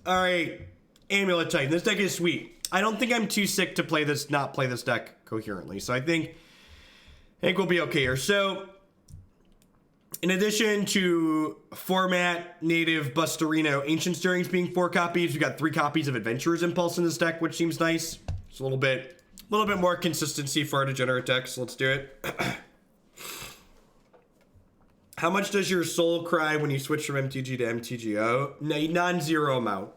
All right, Amulet Titan. This deck is sweet. I don't think I'm too sick to play this, not play this deck coherently. So I think we'll be okay here. So in addition to format native Bustarino Ancient Stirrings being 4 copies, we got 3 copies of Adventurous Impulse in this deck, which seems nice. It's a little bit more consistency for our degenerate decks. So let's do it. How much does your soul cry when you switch from MTG to MTGO? Non-zero amount.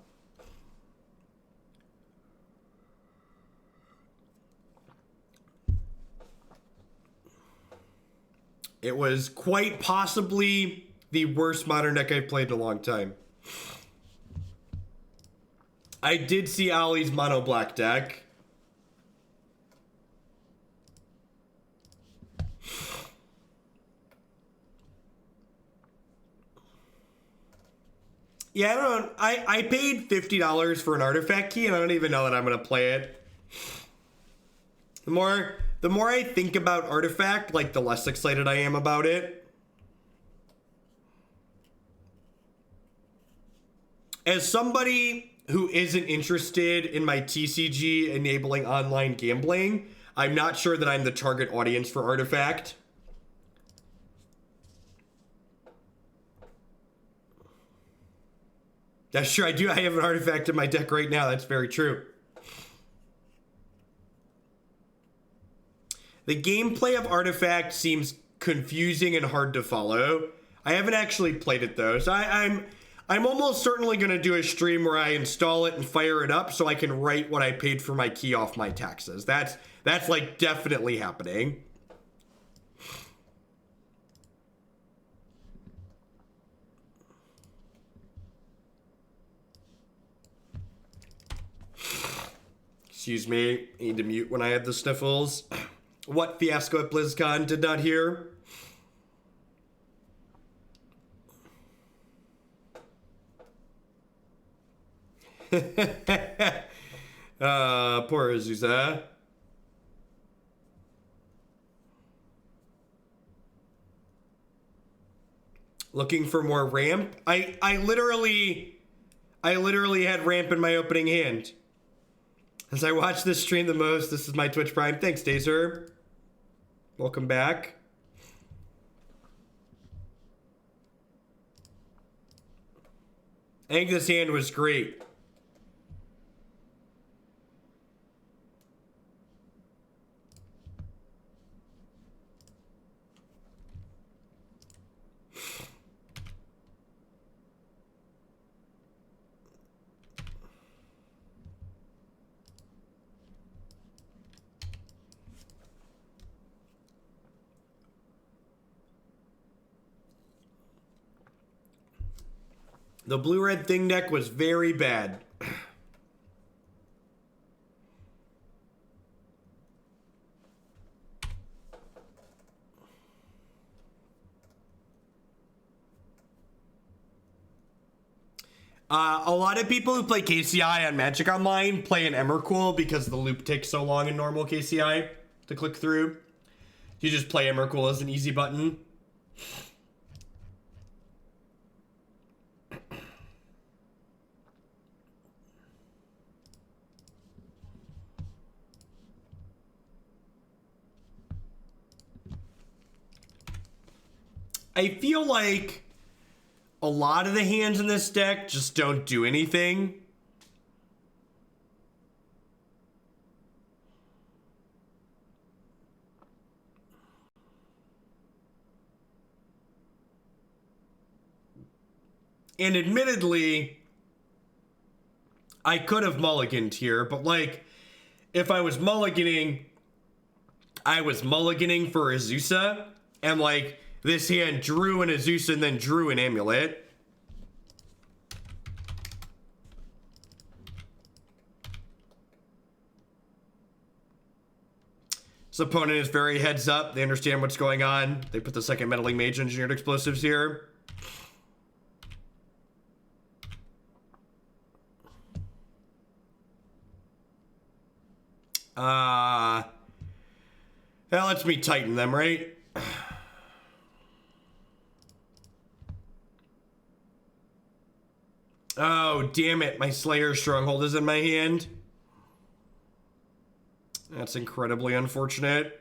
It was quite possibly the worst modern deck I've played in a long time. I did see Ollie's mono black deck. Yeah, I don't know. I paid $50 for an artifact key, and I don't even know that I'm going to play it. The more I think about artifact, like, the less excited I am about it. As somebody who isn't interested in my TCG enabling online gambling, I'm not sure that I'm the target audience for artifact. That's true. I have an artifact in my deck right now. That's very true. The gameplay of Artifact seems confusing and hard to follow. I haven't actually played it though, so I'm almost certainly going to do a stream where I install it and fire it up so I can write what I paid for my key off my taxes. That's like definitely happening. Excuse me, I need to mute when I had the sniffles. What fiasco at BlizzCon did not hear? Poor Azusa. Looking for more ramp? I literally had ramp in my opening hand. As I watch this stream the most, this is my Twitch Prime. Thanks, Dazer. Welcome back. I think this hand was great. The blue-red thing deck was very bad. A lot of people who play KCI on Magic Online play an Emrakul because the loop takes so long in normal KCI to click through. You just play Emrakul as an easy button. I feel like a lot of the hands in this deck just don't do anything. And admittedly, I could have mulliganed here, but like, if I was mulliganing, I was mulliganing for Azusa, and like, this hand drew an Azusa and then drew an Amulet. This opponent is very heads up. They understand what's going on. They put the second Meddling Mage Engineered Explosives here. That lets me Titan them, right? Oh, Oh, damn it. My Slayers Stronghold is in my hand. That's incredibly unfortunate.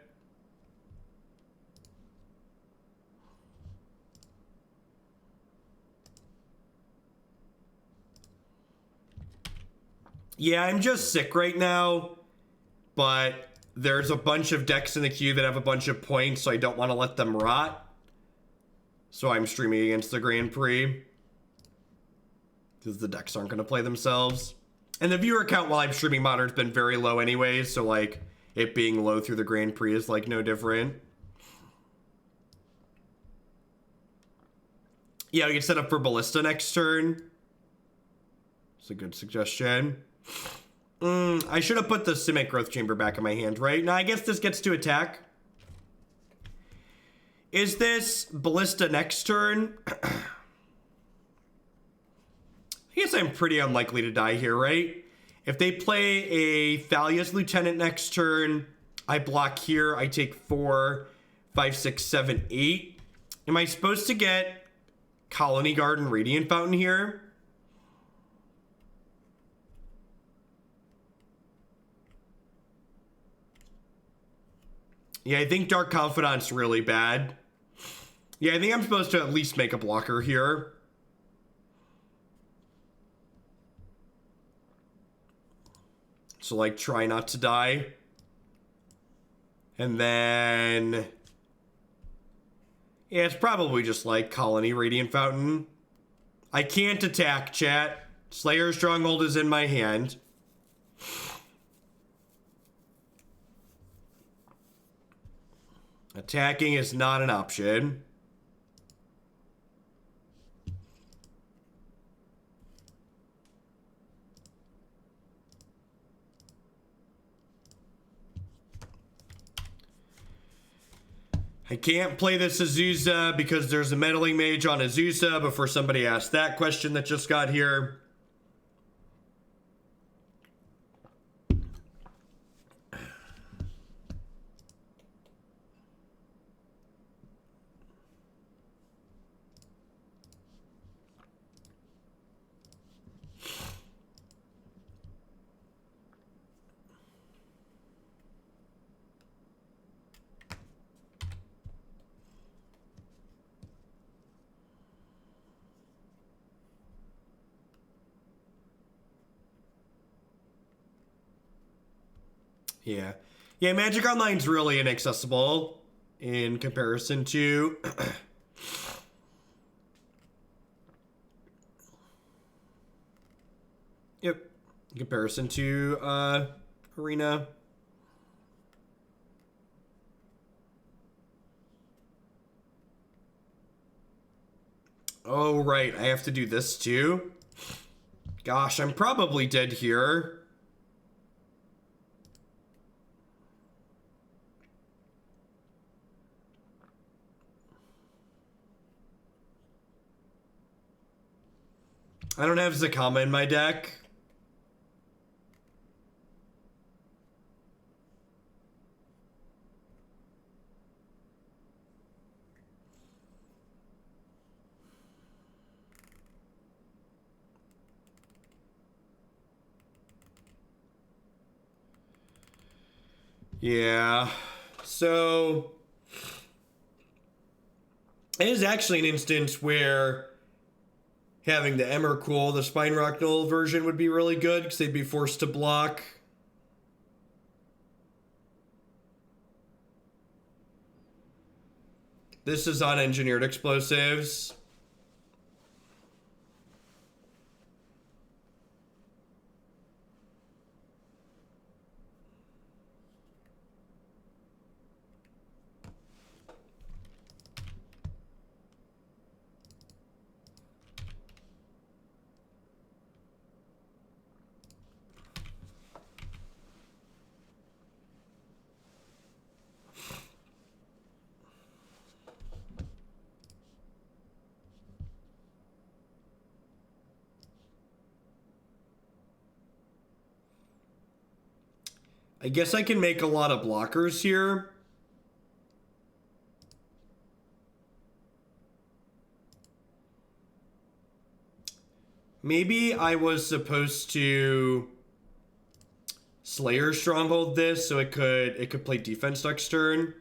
Yeah, I'm just sick right now, but there's a bunch of decks in the queue that have a bunch of points, so I don't want to let them rot. So I'm streaming against the Grand Prix, because the decks aren't going to play themselves. And the viewer count while I'm streaming Modern's been very low anyways, so like, it being low through the Grand Prix is like no different. Yeah, we can set up for Ballista next turn. It's a good suggestion. I should have put the Simic Growth Chamber back in my hand, right? Now, I guess this gets to attack. Is this Ballista next turn? I guess I'm pretty unlikely to die here, right? If they play a Thalia's Lieutenant next turn, I block here, I take 4, 5, 6, 7, 8. Am I supposed to get Khalni Garden Radiant Fountain here? Yeah, I think Dark Confidant's really bad. Yeah, I think I'm supposed to at least make a blocker here. So, like, try not to die. And then... yeah, it's probably just, like, Colony Radiant Fountain. I can't attack, chat. Slayers Stronghold is in my hand. Attacking is not an option. I can't play this Azusa because there's a Meddling Mage on Azusa before somebody asked that question that just got here. Yeah. Yeah, Magic Online's really inaccessible in comparison to... yep. In comparison to, Arena. Oh, right. I have to do this too? Gosh, I'm probably dead here. I don't have Zakama in my deck. Yeah. So it is actually an instance where having the Emrakul, the Spine Rock Null version, would be really good because they'd be forced to block. This is on Engineered Explosives. I guess I can make a lot of blockers here. Maybe I was supposed to Slayers Stronghold this so it could play defense next turn.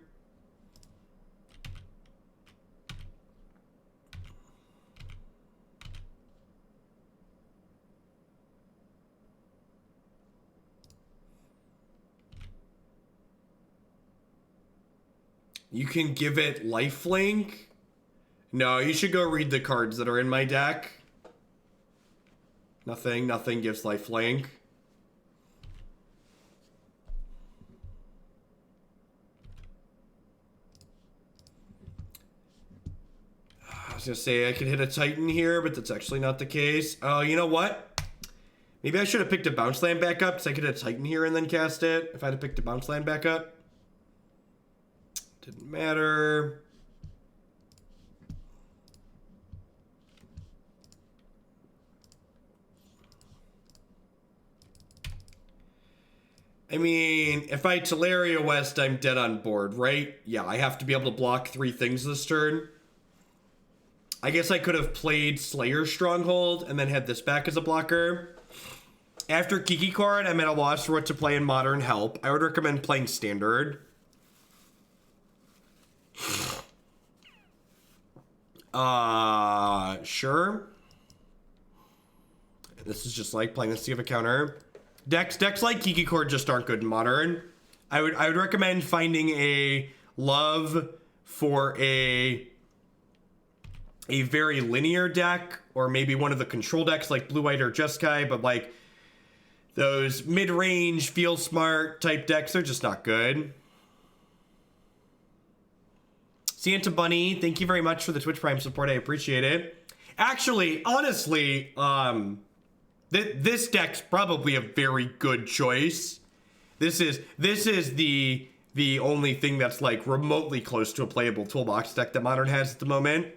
You can give it lifelink. No, you should go read the cards that are in my deck. Nothing gives lifelink. I was gonna say I could hit a Titan here, but that's actually not the case. Oh, you know what? Maybe I should have picked a bounce land back up, because I could hit a Titan here and then cast it if I had picked a bounce land back up. Didn't matter. I mean, if I Tolaria West, I'm dead on board, right? Yeah, I have to be able to block 3 things this turn. I guess I could have played Slayers Stronghold and then had this back as a blocker. After Kiki card, I'm at a loss for what to play in Modern Help. I would recommend playing Standard. Sure. This is just like playing the Sea of a Counter. Decks like Kiki Cord just aren't good in Modern. I would recommend finding a love for a very linear deck, or maybe one of the control decks like Blue White or Jeskai, but like those mid-range, feel smart type decks, they're just not good. Santa Bunny, thank you very much for the Twitch Prime support. I appreciate it. Actually, honestly, this deck's probably a very good choice. This is the only thing that's like remotely close to a playable toolbox deck that Modern has at the moment.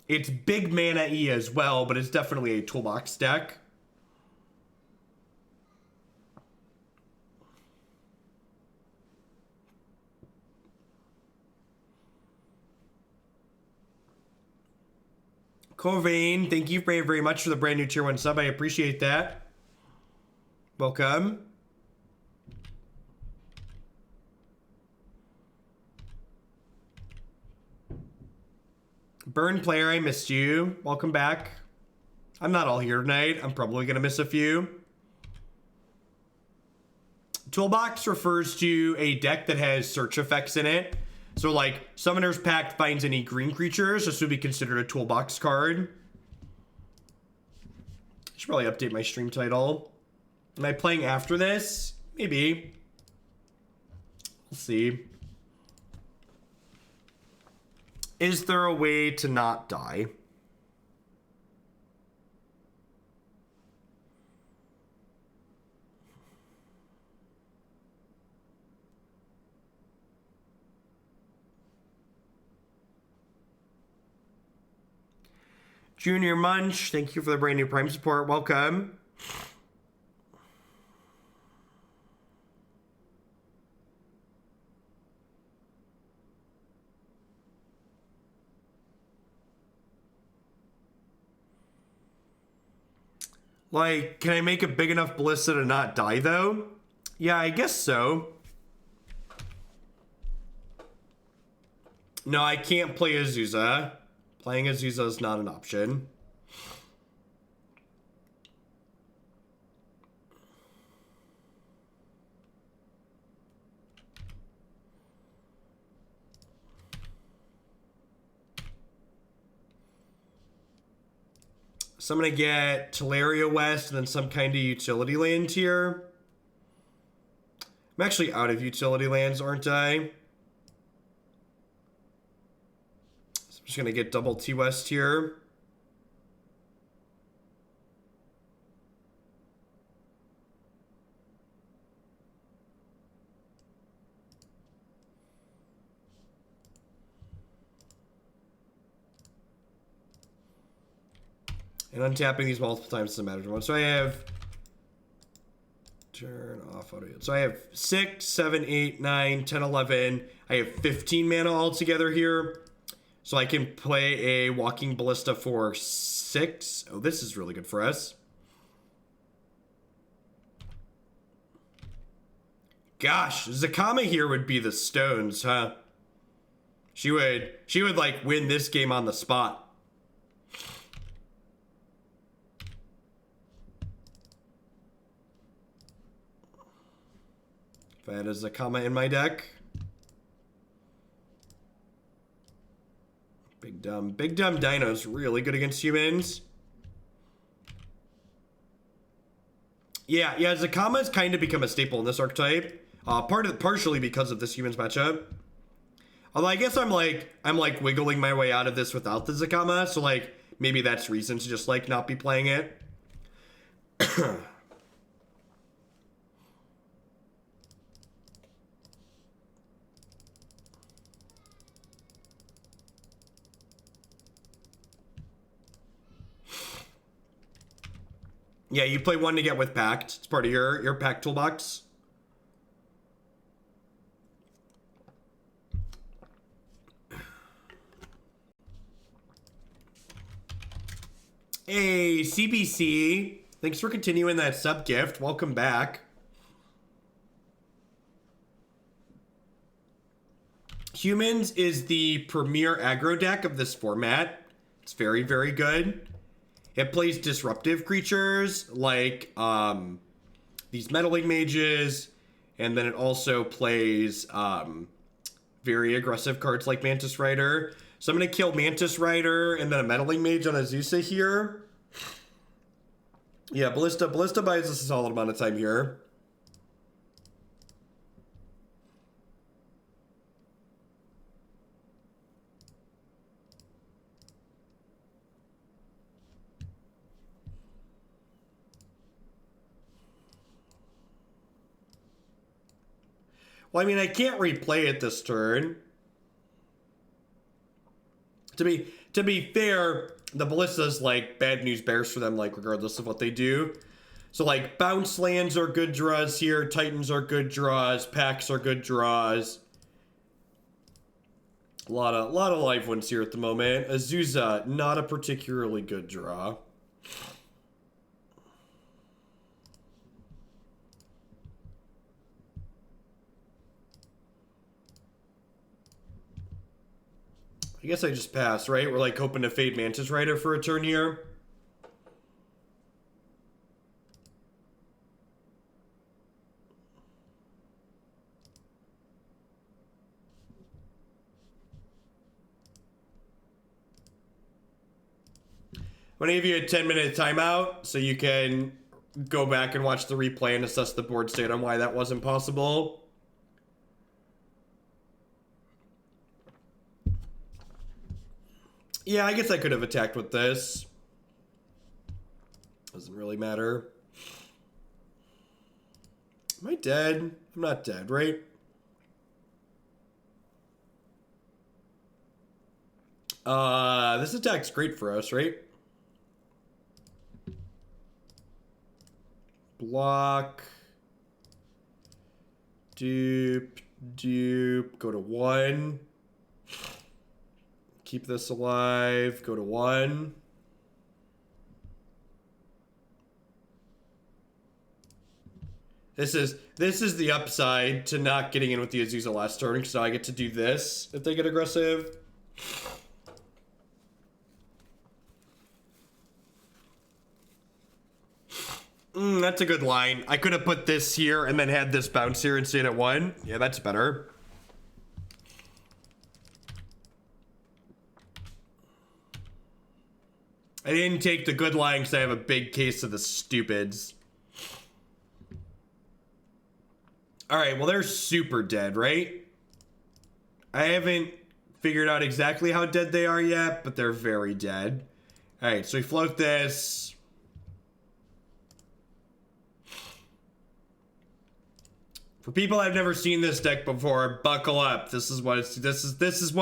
It's big mana-y as well, but it's definitely a toolbox deck. Corvain, thank you very, very much for the brand new tier 1 sub. I appreciate that. Welcome. Burn player, I missed you. Welcome back. I'm not all here tonight. I'm probably going to miss a few. Toolbox refers to a deck that has search effects in it. So like Summoner's Pact finds any green creatures. This would be considered a toolbox card. I should probably update my stream title. Am I playing after this? Maybe. We'll see. Is there a way to not die? Junior Munch, thank you for the brand new Prime support. Welcome. Like, can I make a big enough ballista to not die, though? Yeah, I guess so. No, I can't play Azusa. Playing Azusa is not an option. So I'm going to get Tolaria West and then some kind of utility land here. I'm actually out of utility lands, aren't I? So I'm just going to get double T-West here. And untapping these multiple times doesn't matter. So I have turn off auto. So I have 6, 7, 8, 9, 10, 11. I have 15 mana altogether here. So I can play a Walking Ballista for 6. Oh, this is really good for us. Gosh, Zakama here would be the stones, huh? She would like win this game on the spot. If I had a Zakama in my deck. Big dumb dino's really good against humans. Yeah, Zakama's kind of become a staple in this archetype. Partially because of this humans matchup. Although I guess I'm like wiggling my way out of this without the Zakama, so like maybe that's reason to just like not be playing it. Yeah, you play one to get with Pact. It's part of your Pact toolbox. Hey, CBC. Thanks for continuing that sub gift. Welcome back. Humans is the premier aggro deck of this format. It's very, very good. It plays disruptive creatures like these meddling mages, and then it also plays very aggressive cards like Mantis Rider. So I'm going to kill Mantis Rider and then a meddling mage on Azusa here. Yeah, Ballista buys us a solid amount of time here. Well, I mean, I can't replay it this turn. To be fair, the Ballista's like bad news bears for them, like regardless of what they do. So like bounce lands are good draws here, Titans are good draws, packs are good draws. A lot of live ones here at the moment. Azusa, not a particularly good draw. I guess I just pass, right? We're like hoping to fade Mantis Rider for a turn here. I'm gonna give you a 10-minute timeout so you can go back and watch the replay and assess the board state on why that wasn't possible. Yeah, I guess I could have attacked with this. Doesn't really matter. Am I dead? I'm not dead, right? This attack's great for us, right? Block. Dupe. Go to 1. Keep this alive. Go to 1. This is the upside to not getting in with the Azusa last turn, because now I get to do this if they get aggressive. That's a good line. I could have put this here and then had this bounce here and stayed at 1. Yeah, that's better. I didn't take the good line because I have a big case of the stupids. Alright, well they're super dead, right? I haven't figured out exactly how dead they are yet, but they're very dead. Alright, so we float this. For people I've never seen this deck before, buckle up. This is what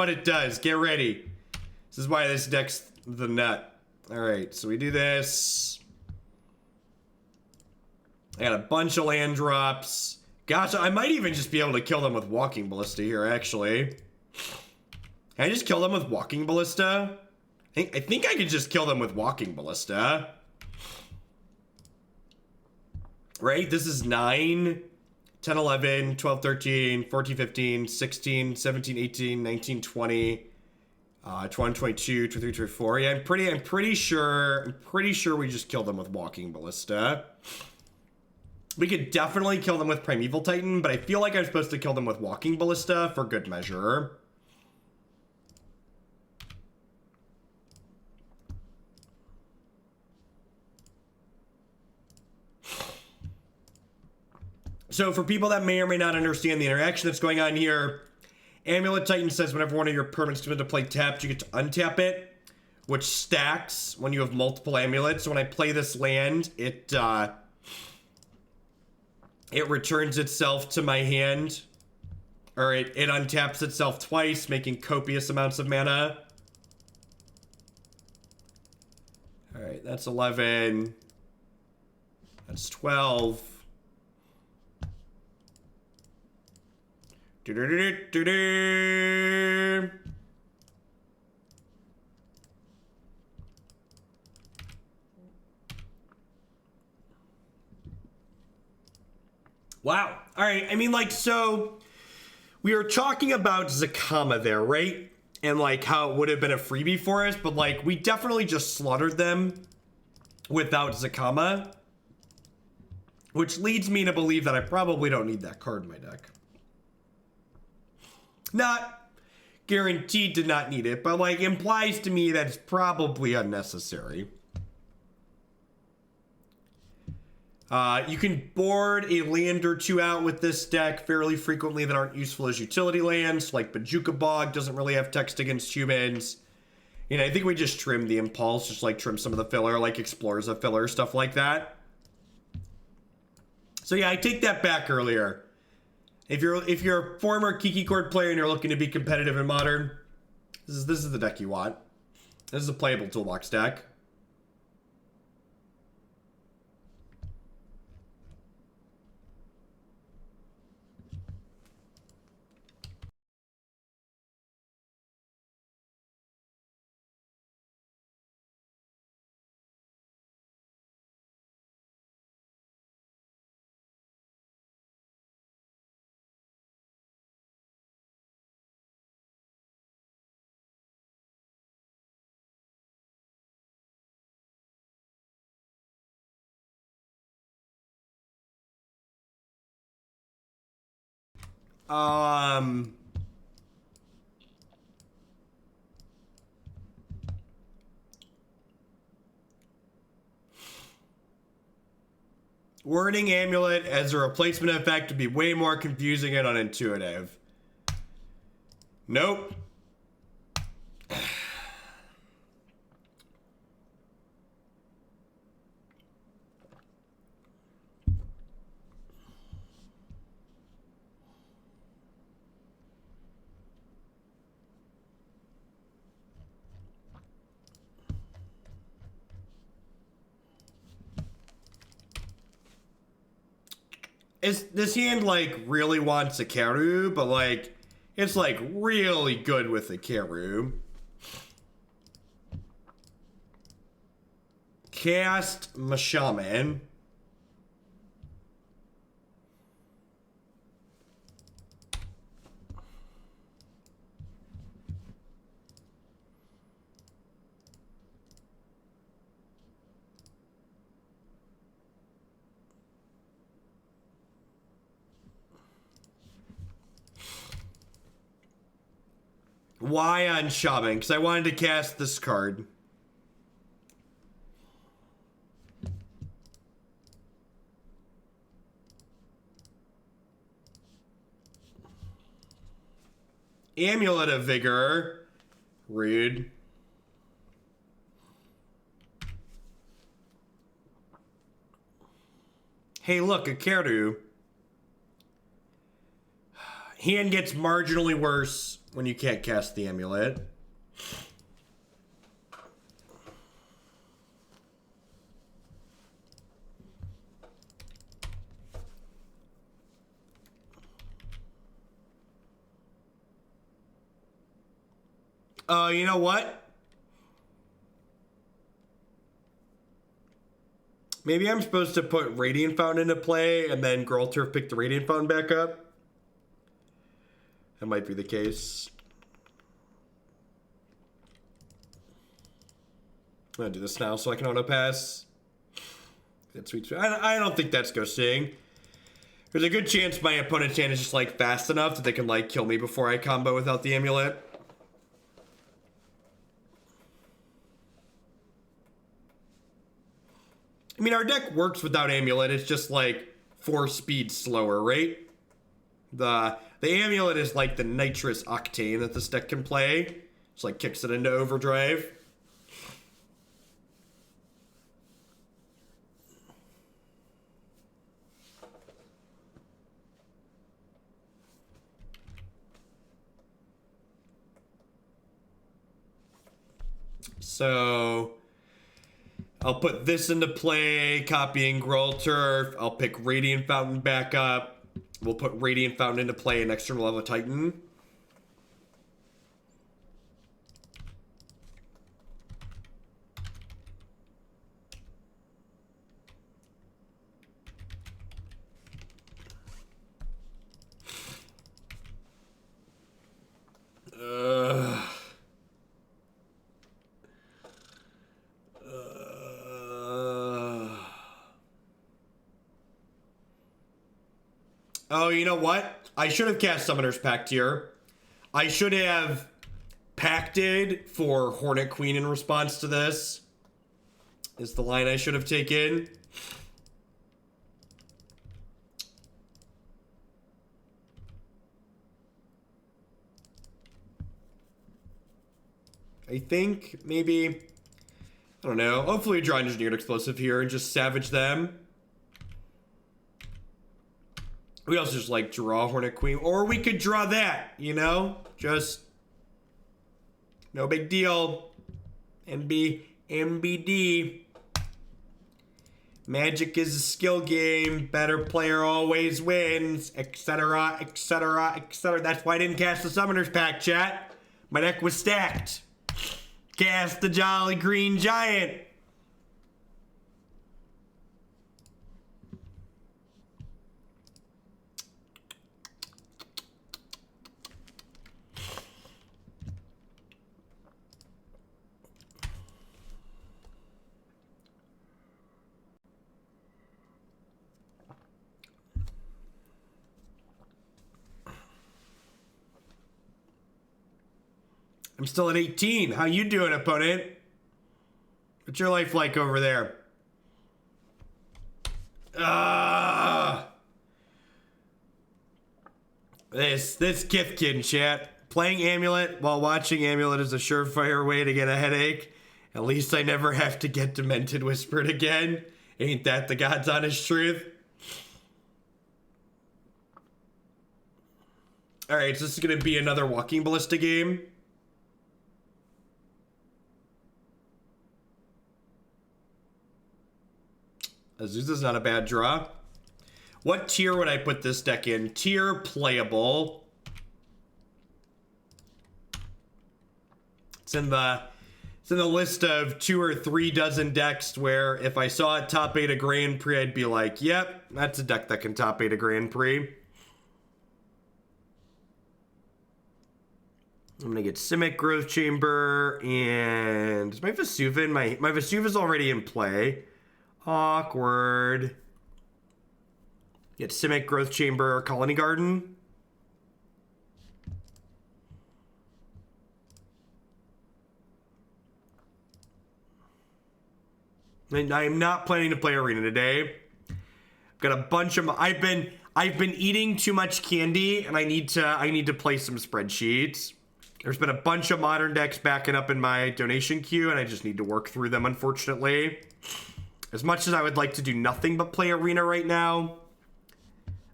it does. Get ready. This is why this deck's the nut. Alright, so we do this. I got a bunch of land drops. Gosh, I might even just be able to kill them with Walking Ballista here, actually. Can I just kill them with Walking Ballista? I think I could just kill them with Walking Ballista. Right? This is 9, 10, 11, 12, 13, 14, 15, 16, 17, 18, 19, 20, 21, 22, 23, 24. Yeah, I'm pretty sure we just kill them with Walking Ballista. We could definitely kill them with Primeval Titan, but I feel like I'm supposed to kill them with Walking Ballista for good measure. So for people that may or may not understand the interaction that's going on here, Amulet Titan says whenever one of your permanents comes into play tapped, you get to untap it, which stacks when you have multiple amulets. So when I play this land, it returns itself to my hand, or it untaps itself twice, making copious amounts of mana. All right, that's 11. That's 12. Wow. All right. I mean, like, so we were talking about Zakama there, right? And like how it would have been a freebie for us, but like we definitely just slaughtered them without Zakama, which leads me to believe that I probably don't need that card in my deck. Not guaranteed to not need it, but like implies to me that it's probably unnecessary. You can board a land or two out with this deck fairly frequently that aren't useful as utility lands, like Bojuka Bog doesn't really have text against humans. You know, I think we just trim the Impulse, just like trim some of the filler, like Explorers of Filler, stuff like that. So yeah, I take that back earlier. If you're a former Kiki Court player and you're looking to be competitive in Modern, this is the deck you want. This is a playable toolbox deck. Wording Amulet as a replacement effect would be way more confusing and unintuitive. Nope. This hand, like, really wants a Karu, but, like, it's, like, really good with the Karu. Cast Mashaman. Why on Shaman? Because I wanted to cast this card. Amulet of Vigor. Rude. Hey, look, a Karu. Hand gets marginally worse when you can't cast the amulet. You know what? Maybe I'm supposed to put Radiant Fountain into play and then Gruul Turf pick the Radiant Fountain back up. That might be the case. I'm gonna do this now so I can auto pass. That's sweet. I don't think that's ghosting. There's a good chance my opponent's hand is just like fast enough that they can like kill me before I combo without the amulet. I mean, our deck works without amulet. It's just like 4 speed slower, right? The amulet is like the nitrous octane that this deck can play. Just like kicks it into overdrive. So I'll put this into play, copying Gruul Turf. I'll pick Radiant Fountain back up. We'll put Radiant Fountain into play and external level Titan. Oh, you know what? I should have cast Summoner's Pact here. I should have pacted for Hornet Queen in response to this. Is the line I should have taken. I think maybe, I don't know. Hopefully draw Engineered Explosive here and just savage them. We also just like draw Hornet Queen, or we could draw that, you know? Just no big deal. MBD. Magic is a skill game. Better player always wins, etc., etc., etc. That's why I didn't cast the Summoner's Pact, chat. My deck was stacked. Cast the Jolly Green Giant. I'm still at 18. How you doing, opponent? What's your life like over there? This Githkin chat. Playing Amulet while watching Amulet is a surefire way to get a headache. At least I never have to get Demented Whispered again. Ain't that the God's honest truth? Alright, so this is gonna be another Walking Ballista game. Azusa's not a bad draw. What tier would I put this deck in? Tier playable. It's in the list of 2 or 3 dozen decks where if I saw it top 8 a Grand Prix, I'd be like, yep, that's a deck that can top 8 a Grand Prix. I'm gonna get Simic Growth Chamber, and is my Vesuva in my Vesuva's already in play. Awkward. Get Simic Growth Chamber, Khalni Garden. And I am not planning to play Arena today. I've got a bunch of I've been eating too much candy, and I need to play some spreadsheets. There's been a bunch of modern decks backing up in my donation queue, and I just need to work through them, unfortunately. As much as I would like to do nothing but play Arena right now,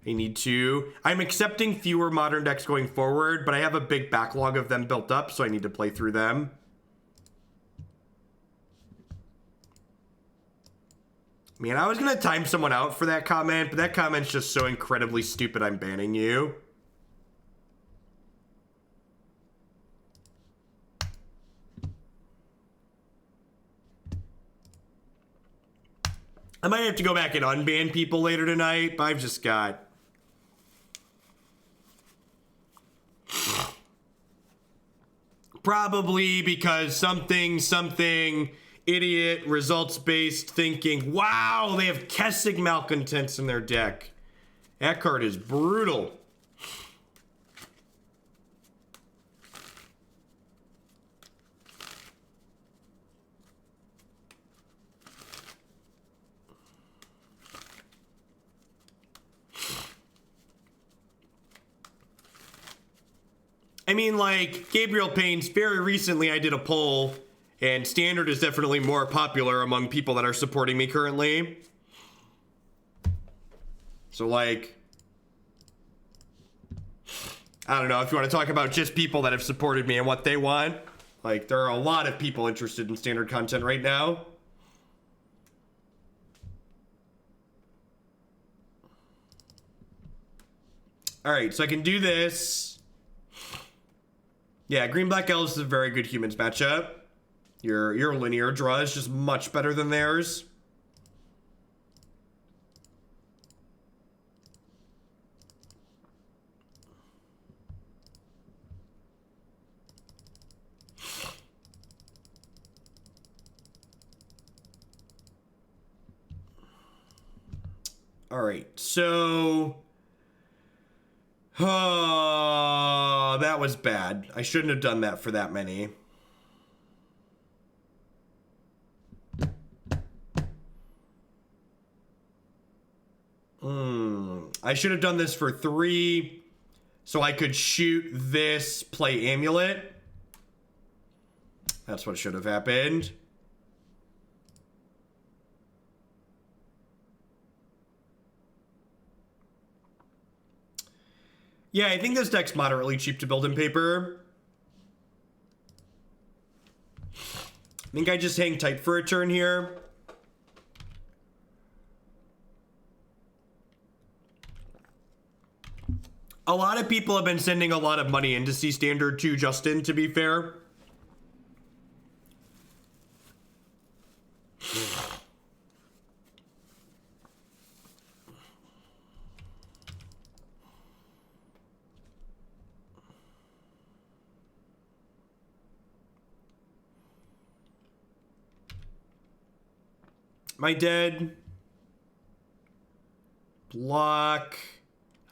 I'm accepting fewer modern decks going forward, but I have a big backlog of them built up, so I need to play through them. Man, I was gonna time someone out for that comment, but that comment's just so incredibly stupid I'm banning you. I might have to go back and unban people later tonight, but I've just got... Probably because something idiot results-based thinking, wow, they have Kessig Malcontents in their deck. That card is brutal. I mean, like, Gabriel Payne's, very recently I did a poll, and Standard is definitely more popular among people that are supporting me currently. So, like, I don't know, if you want to talk about just people that have supported me and what they want, like, there are a lot of people interested in Standard content right now. Alright, so I can do this. Yeah, Green Black Elves is a very good humans matchup. Your linear draw is just much better than theirs. Alright, so... Oh, that was bad. I shouldn't have done that for that many. I should have done this for 3, so I could shoot this, play Amulet. That's what should have happened. Yeah, I think this deck's moderately cheap to build in paper. I think I just hang tight for a turn here. A lot of people have been sending a lot of money into C Standard too, Justin, to be fair. Am I dead? Block.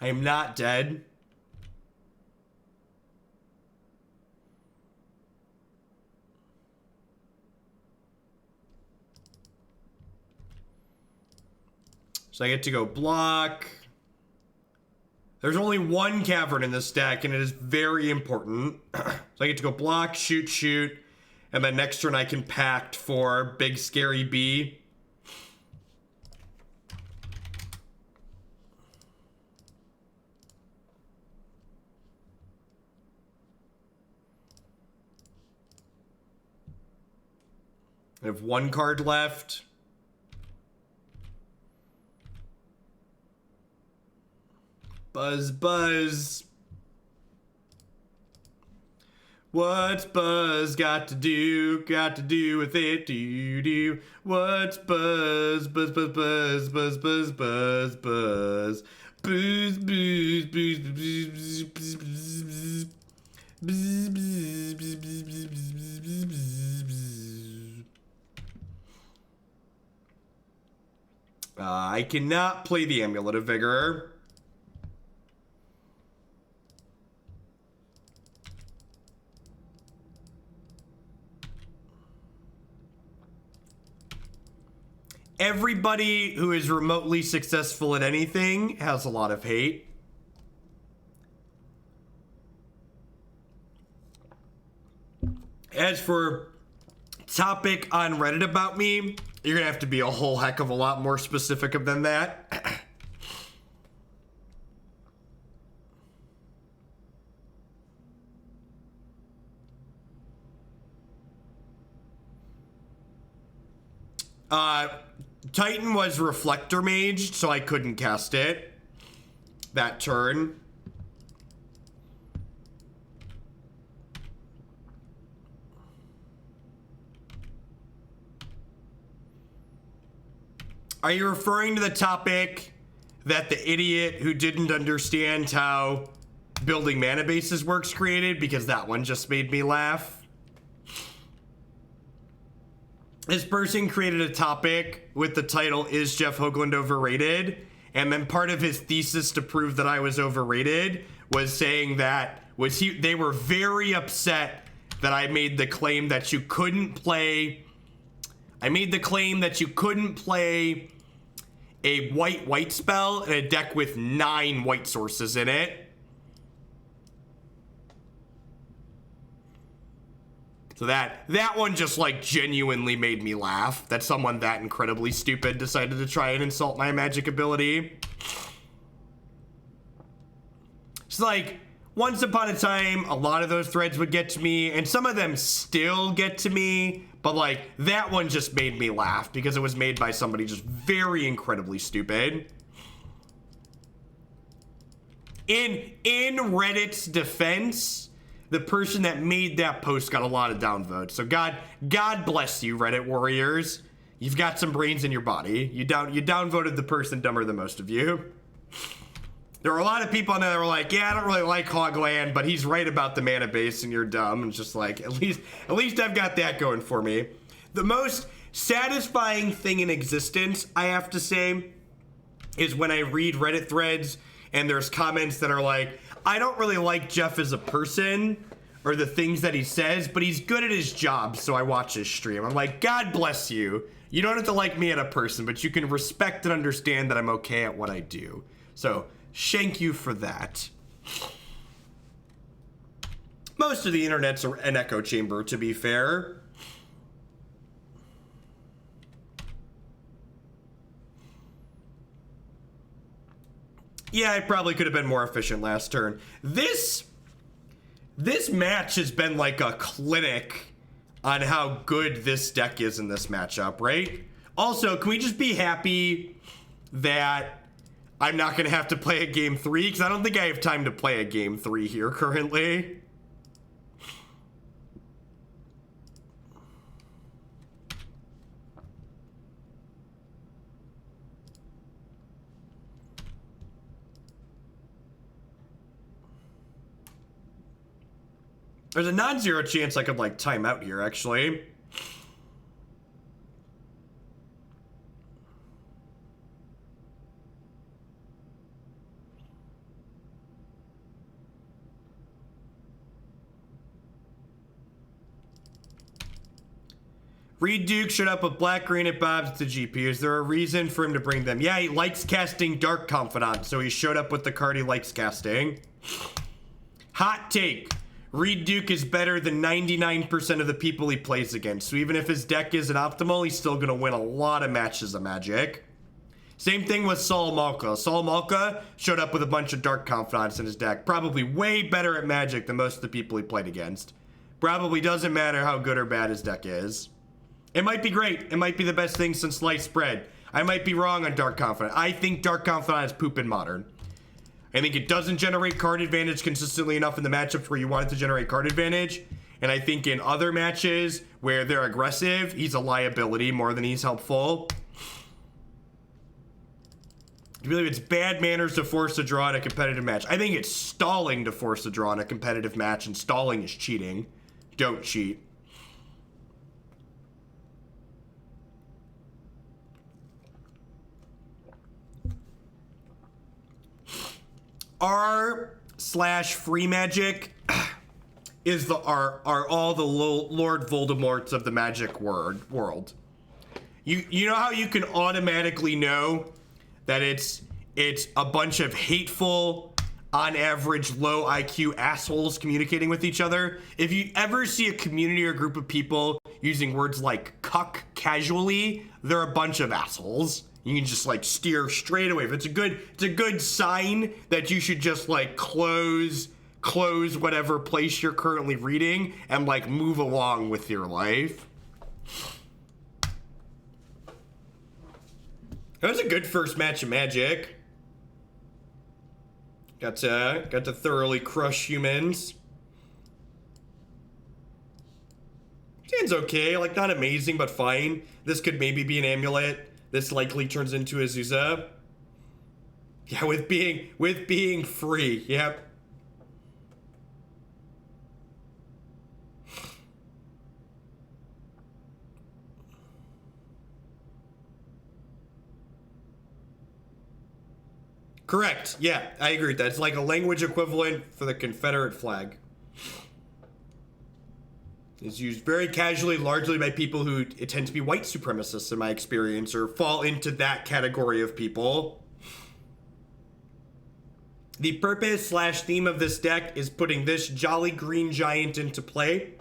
I am not dead. So I get to go block. There's only one cavern in this deck, and it is very important. So I get to go block, shoot, and then next turn I can pact for Big Scary B. I have one card left. Buzz, buzz. What's Buzz got to do with it? Do. What's Buzz, buzz, buzz, buzz, buzz, buzz, buzz, buzz. Booze, booze, booze, booze, booze, booze, booze, booze, booze, booze, booze, booze, booze, booze. I cannot play the Amulet of Vigor. Everybody who is remotely successful at anything has a lot of hate. As for topic on Reddit about me, you're gonna have to be a whole heck of a lot more specific than that. Titan was Reflector Maged, so I couldn't cast it that turn. Are you referring to the topic that the idiot who didn't understand how building mana bases works created? Because that one just made me laugh. This person created a topic with the title, "Is Jeff Hoagland Overrated?" And then part of his thesis to prove that I was overrated was saying that they were very upset that I made the claim that you couldn't play. I made the claim that you couldn't play a white spell in a deck with 9 white sources in it. So that one just like genuinely made me laugh, that someone that incredibly stupid decided to try and insult my magic ability. It's like, once upon a time, a lot of those threads would get to me, and some of them still get to me, but like, that one just made me laugh because it was made by somebody just very incredibly stupid. In Reddit's defense, the person that made that post got a lot of downvotes. So God bless you, Reddit warriors. You've got some brains in your body. You downvoted the person dumber than most of you. There were a lot of people on there that were like, yeah, I don't really like Hogland, but he's right about the mana base and you're dumb. And it's just like, at least I've got that going for me. The most satisfying thing in existence, I have to say, is when I read Reddit threads and there's comments that are like, I don't really like Jeff as a person or the things that he says, but he's good at his job, so I watch his stream. I'm like, God bless you. You don't have to like me as a person, but you can respect and understand that I'm okay at what I do. So, thank you for that. Most of the internet's an echo chamber, to be fair. Yeah, I probably could have been more efficient last turn. This match has been like a clinic on how good this deck is in this matchup, right? Also, can we just be happy that I'm not going to have to play a game 3? Because I don't think I have time to play a game 3 here currently. There's a non-zero chance I could, like, time out here, actually. Reed Duke showed up with Black Granite Bobs to GP. Is there a reason for him to bring them? Yeah, he likes casting Dark Confidant, so he showed up with the card he likes casting. Hot take. Reed Duke is better than 99% of the people he plays against. So even if his deck isn't optimal, he's still going to win a lot of matches of Magic. Same thing with Saul Malka. Saul Malka showed up with a bunch of Dark Confidants in his deck. Probably way better at Magic than most of the people he played against. Probably doesn't matter how good or bad his deck is. It might be great. It might be the best thing since sliced bread. I might be wrong on Dark Confidant. I think Dark Confidant is poop in Modern. I think it doesn't generate card advantage consistently enough in the matchups where you want it to generate card advantage. And I think in other matches where they're aggressive, he's a liability more than he's helpful. I believe it's bad manners to force a draw in a competitive match. I think it's stalling to force a draw in a competitive match, and stalling is cheating. Don't cheat. R/free magic is are all the Lord Voldemorts of the Magic world. You know how you can automatically know that it's a bunch of hateful, on average, low IQ assholes communicating with each other? If you ever see a community or group of people using words like cuck casually, they're a bunch of assholes. You can just like steer straight away. If it's a good sign that you should just like close whatever place you're currently reading and like move along with your life. That was a good first match of Magic. Got to thoroughly crush humans. Stand's okay, like not amazing, but fine. This could maybe be an amulet. this likely turns into Azusa. Yeah, with being free. Yep. Correct. Yeah, I agree with that. It's like a language equivalent for the Confederate flag. It's used very casually, largely by people who tend to be white supremacists in my experience, or fall into that category of people. The purpose/theme of this deck is putting this Jolly Green Giant into play,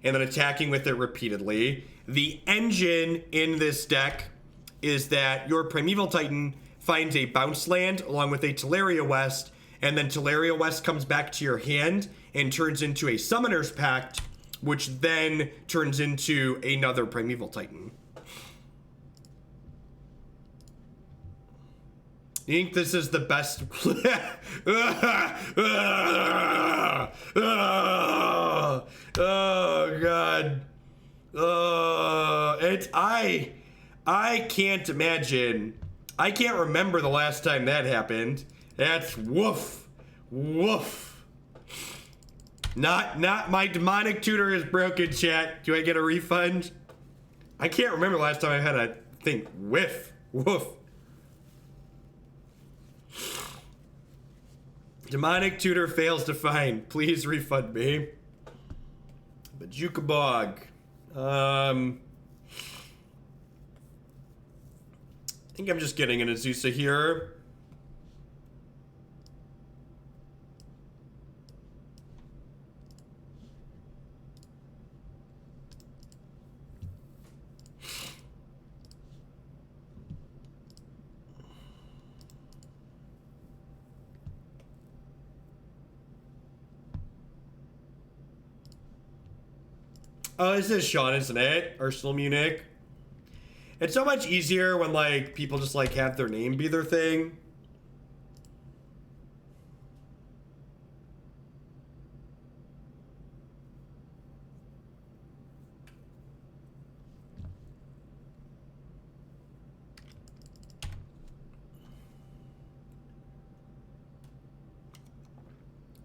and then attacking with it repeatedly. The engine in this deck is that your Primeval Titan finds a bounce land along with a Tolaria West, and then Tolaria West comes back to your hand and turns into a Summoner's Pact, which then turns into another Primeval Titan. You think this is the best? Oh God. I can't imagine. I can't remember the last time that happened. That's woof. Woof. Not my demonic tutor is broken, chat. Do I get a refund? I can't remember the last time I had a thing. Whiff. Woof. Demonic tutor fails to find. Please refund me. Bojuka Bog. I think I'm just getting an Azusa here. Oh, this is Sean, isn't it? Ursula Munich. It's so much easier when, like, people just, like, have their name be their thing.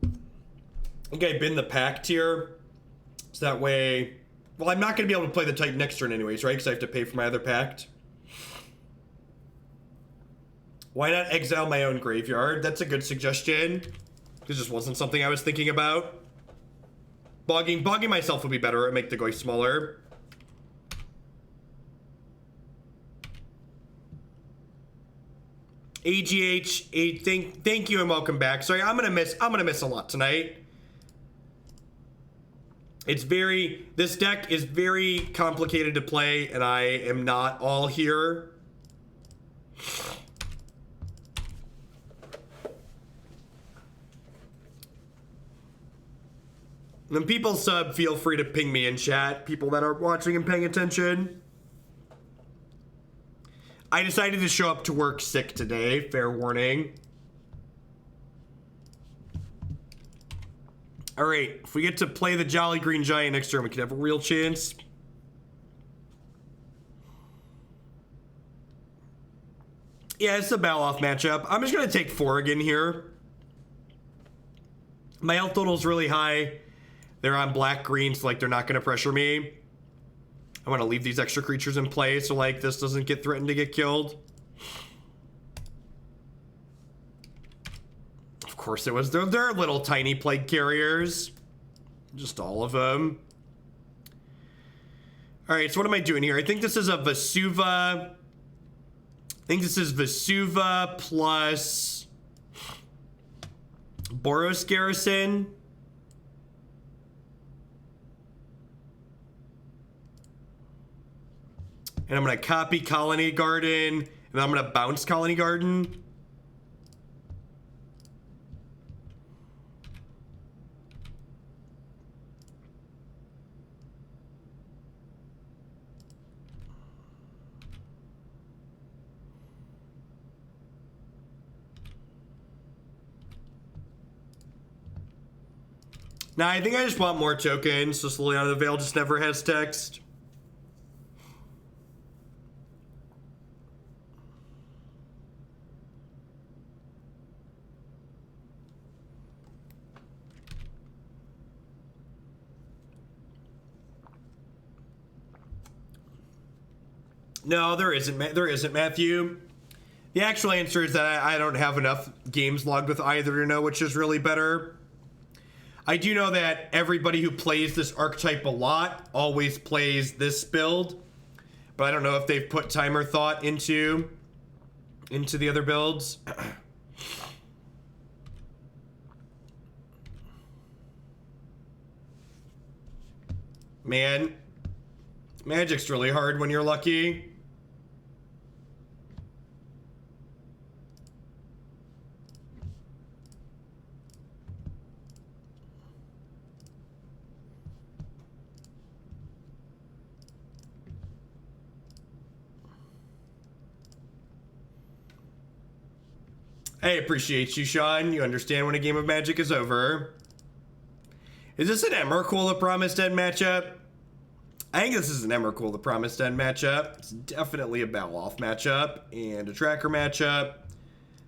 I think I bin the Pact here. So that way... Well, I'm not going to be able to play the Titan next turn anyways, right? Because I have to pay for my other Pact. Why not exile my own graveyard? That's a good suggestion. This just wasn't something I was thinking about. Bogging myself would be better. It would make the Goy smaller. AGH, thank you and welcome back. Sorry, I'm gonna miss a lot tonight. This deck is very complicated to play, and I am not all here. When people sub, feel free to ping me in chat, people that are watching and paying attention. I decided to show up to work sick today, fair warning. All right, if we get to play the Jolly Green Giant next turn, we could have a real chance. Yeah, it's a Baloth matchup. I'm just going to take 4 again here. My health total is really high. They're on black-green, so, like, they're not going to pressure me. I want to leave these extra creatures in play so, like, this doesn't get threatened to get killed. Of course it was. They're little tiny plague carriers. Just all of them. Alright, so what am I doing here? I think this is a Vesuva. I think this is Vesuva plus Boros Garrison. And I'm going to copy Khalni Garden. And then I'm going to bounce Khalni Garden. Now, I think I just want more tokens, so Slowly Out of the Veil just never has text. No, there isn't. There isn't, Matthew. The actual answer is that I don't have enough games logged with either to know which is really better. I do know that everybody who plays this archetype a lot always plays this build, but I don't know if they've put time or thought into the other builds. Man, Magic's really hard when you're lucky. I appreciate you, Sean. You understand when a game of Magic is over. Is this an Emrakul the Promised End matchup? I think this is an Emrakul the Promised End matchup. It's definitely a Baloth matchup and a Tracker matchup.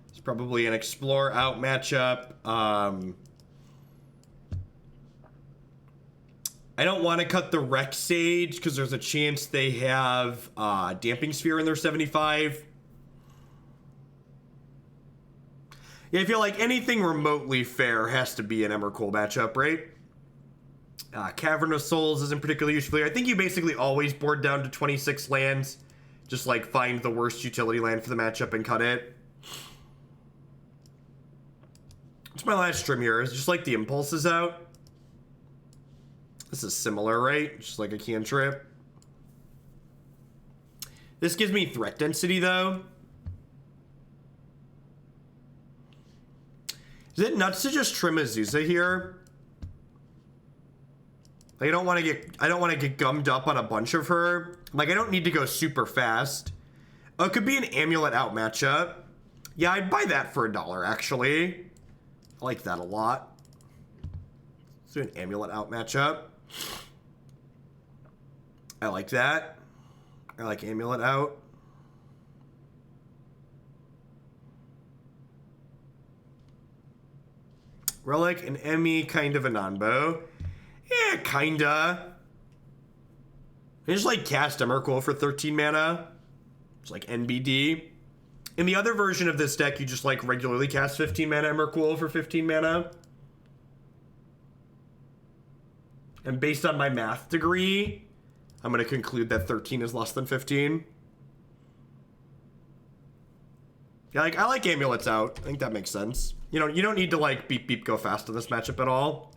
It's probably an Explore Out matchup. I don't want to cut the Rec Sage because there's a chance they have Damping Sphere in their 75. Yeah, I feel like anything remotely fair has to be an Emrakul matchup, right? Cavern of Souls isn't particularly useful here. I think you basically always board down to 26 lands. Just like find the worst utility land for the matchup and cut it. What's my last stream here? Is just like the Impulses out? This is similar, right? Just like a cantrip. This gives me threat density though. Is it nuts to just trim Azusa here? Like, I don't want to get gummed up on a bunch of her. Like, I don't need to go super fast. Oh, it could be an Amulet Out matchup. Yeah, I'd buy that for $1, actually. I like that a lot. Let's do an Amulet Out matchup. I like that. I like Amulet Out. Relic and Emmy, kind of a non-bow. Yeah, kinda. I just like cast Emrakul for 13 mana. It's like NBD. In the other version of this deck, you just like regularly cast 15 mana Emrakul for 15 mana. And based on my math degree, I'm going to conclude that 13 is less than 15. Yeah, like, I like Amulets Out. I think that makes sense. You know, you don't need to like beep beep go fast in this matchup at all.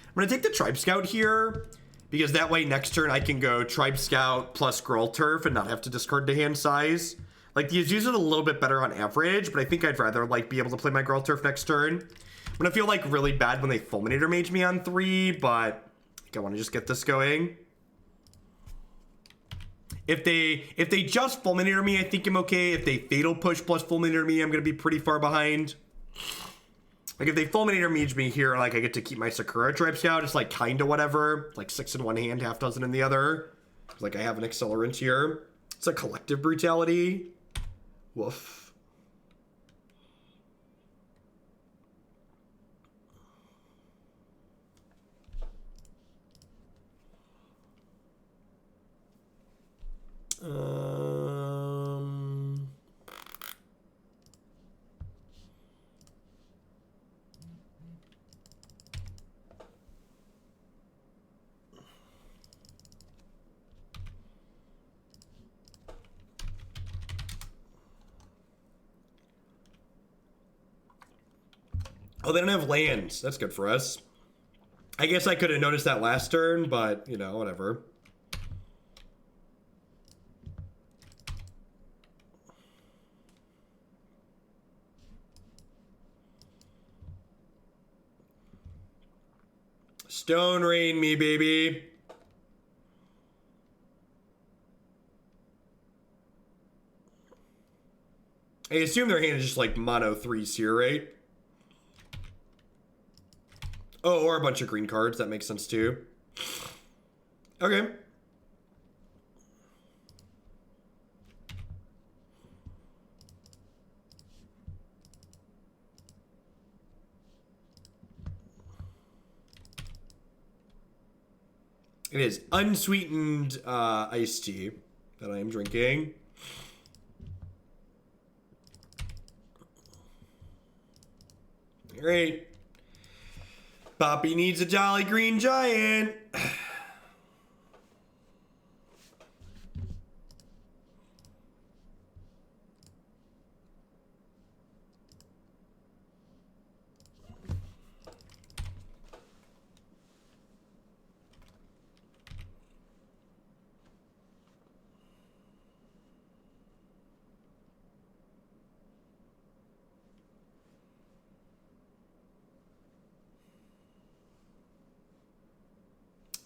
I'm going to take the Tribe Scout here, because that way next turn I can go Tribe Scout plus Gruul Turf and not have to discard to hand size. Like, the Azusa is a little bit better on average, but I think I'd rather, like, be able to play my Gruul Turf next turn. I'm going to feel, like, really bad when they Fulminator Mage me on 3, but I think I want to just get this going. If they just Fulminator me, I think I'm okay. If they Fatal Push plus Fulminator me, I'm going to be pretty far behind. Like, if they Fulminator Mage me here, like, I get to keep my Sakura-Tribe Scout, it's, like, kind of whatever. Like, 6 in one hand, half dozen in the other. Like, I have an Accelerant here. It's a Collective Brutality. Woof. Oh, they don't have lands. That's good for us. I guess I could have noticed that last turn, but, you know, whatever. Stone Rain me, baby. I assume their hand is just like mono 3s here, right? Oh, or a bunch of green cards. That makes sense too. Okay. It is unsweetened iced tea that I am drinking. All right. Poppy needs a Jolly Green Giant.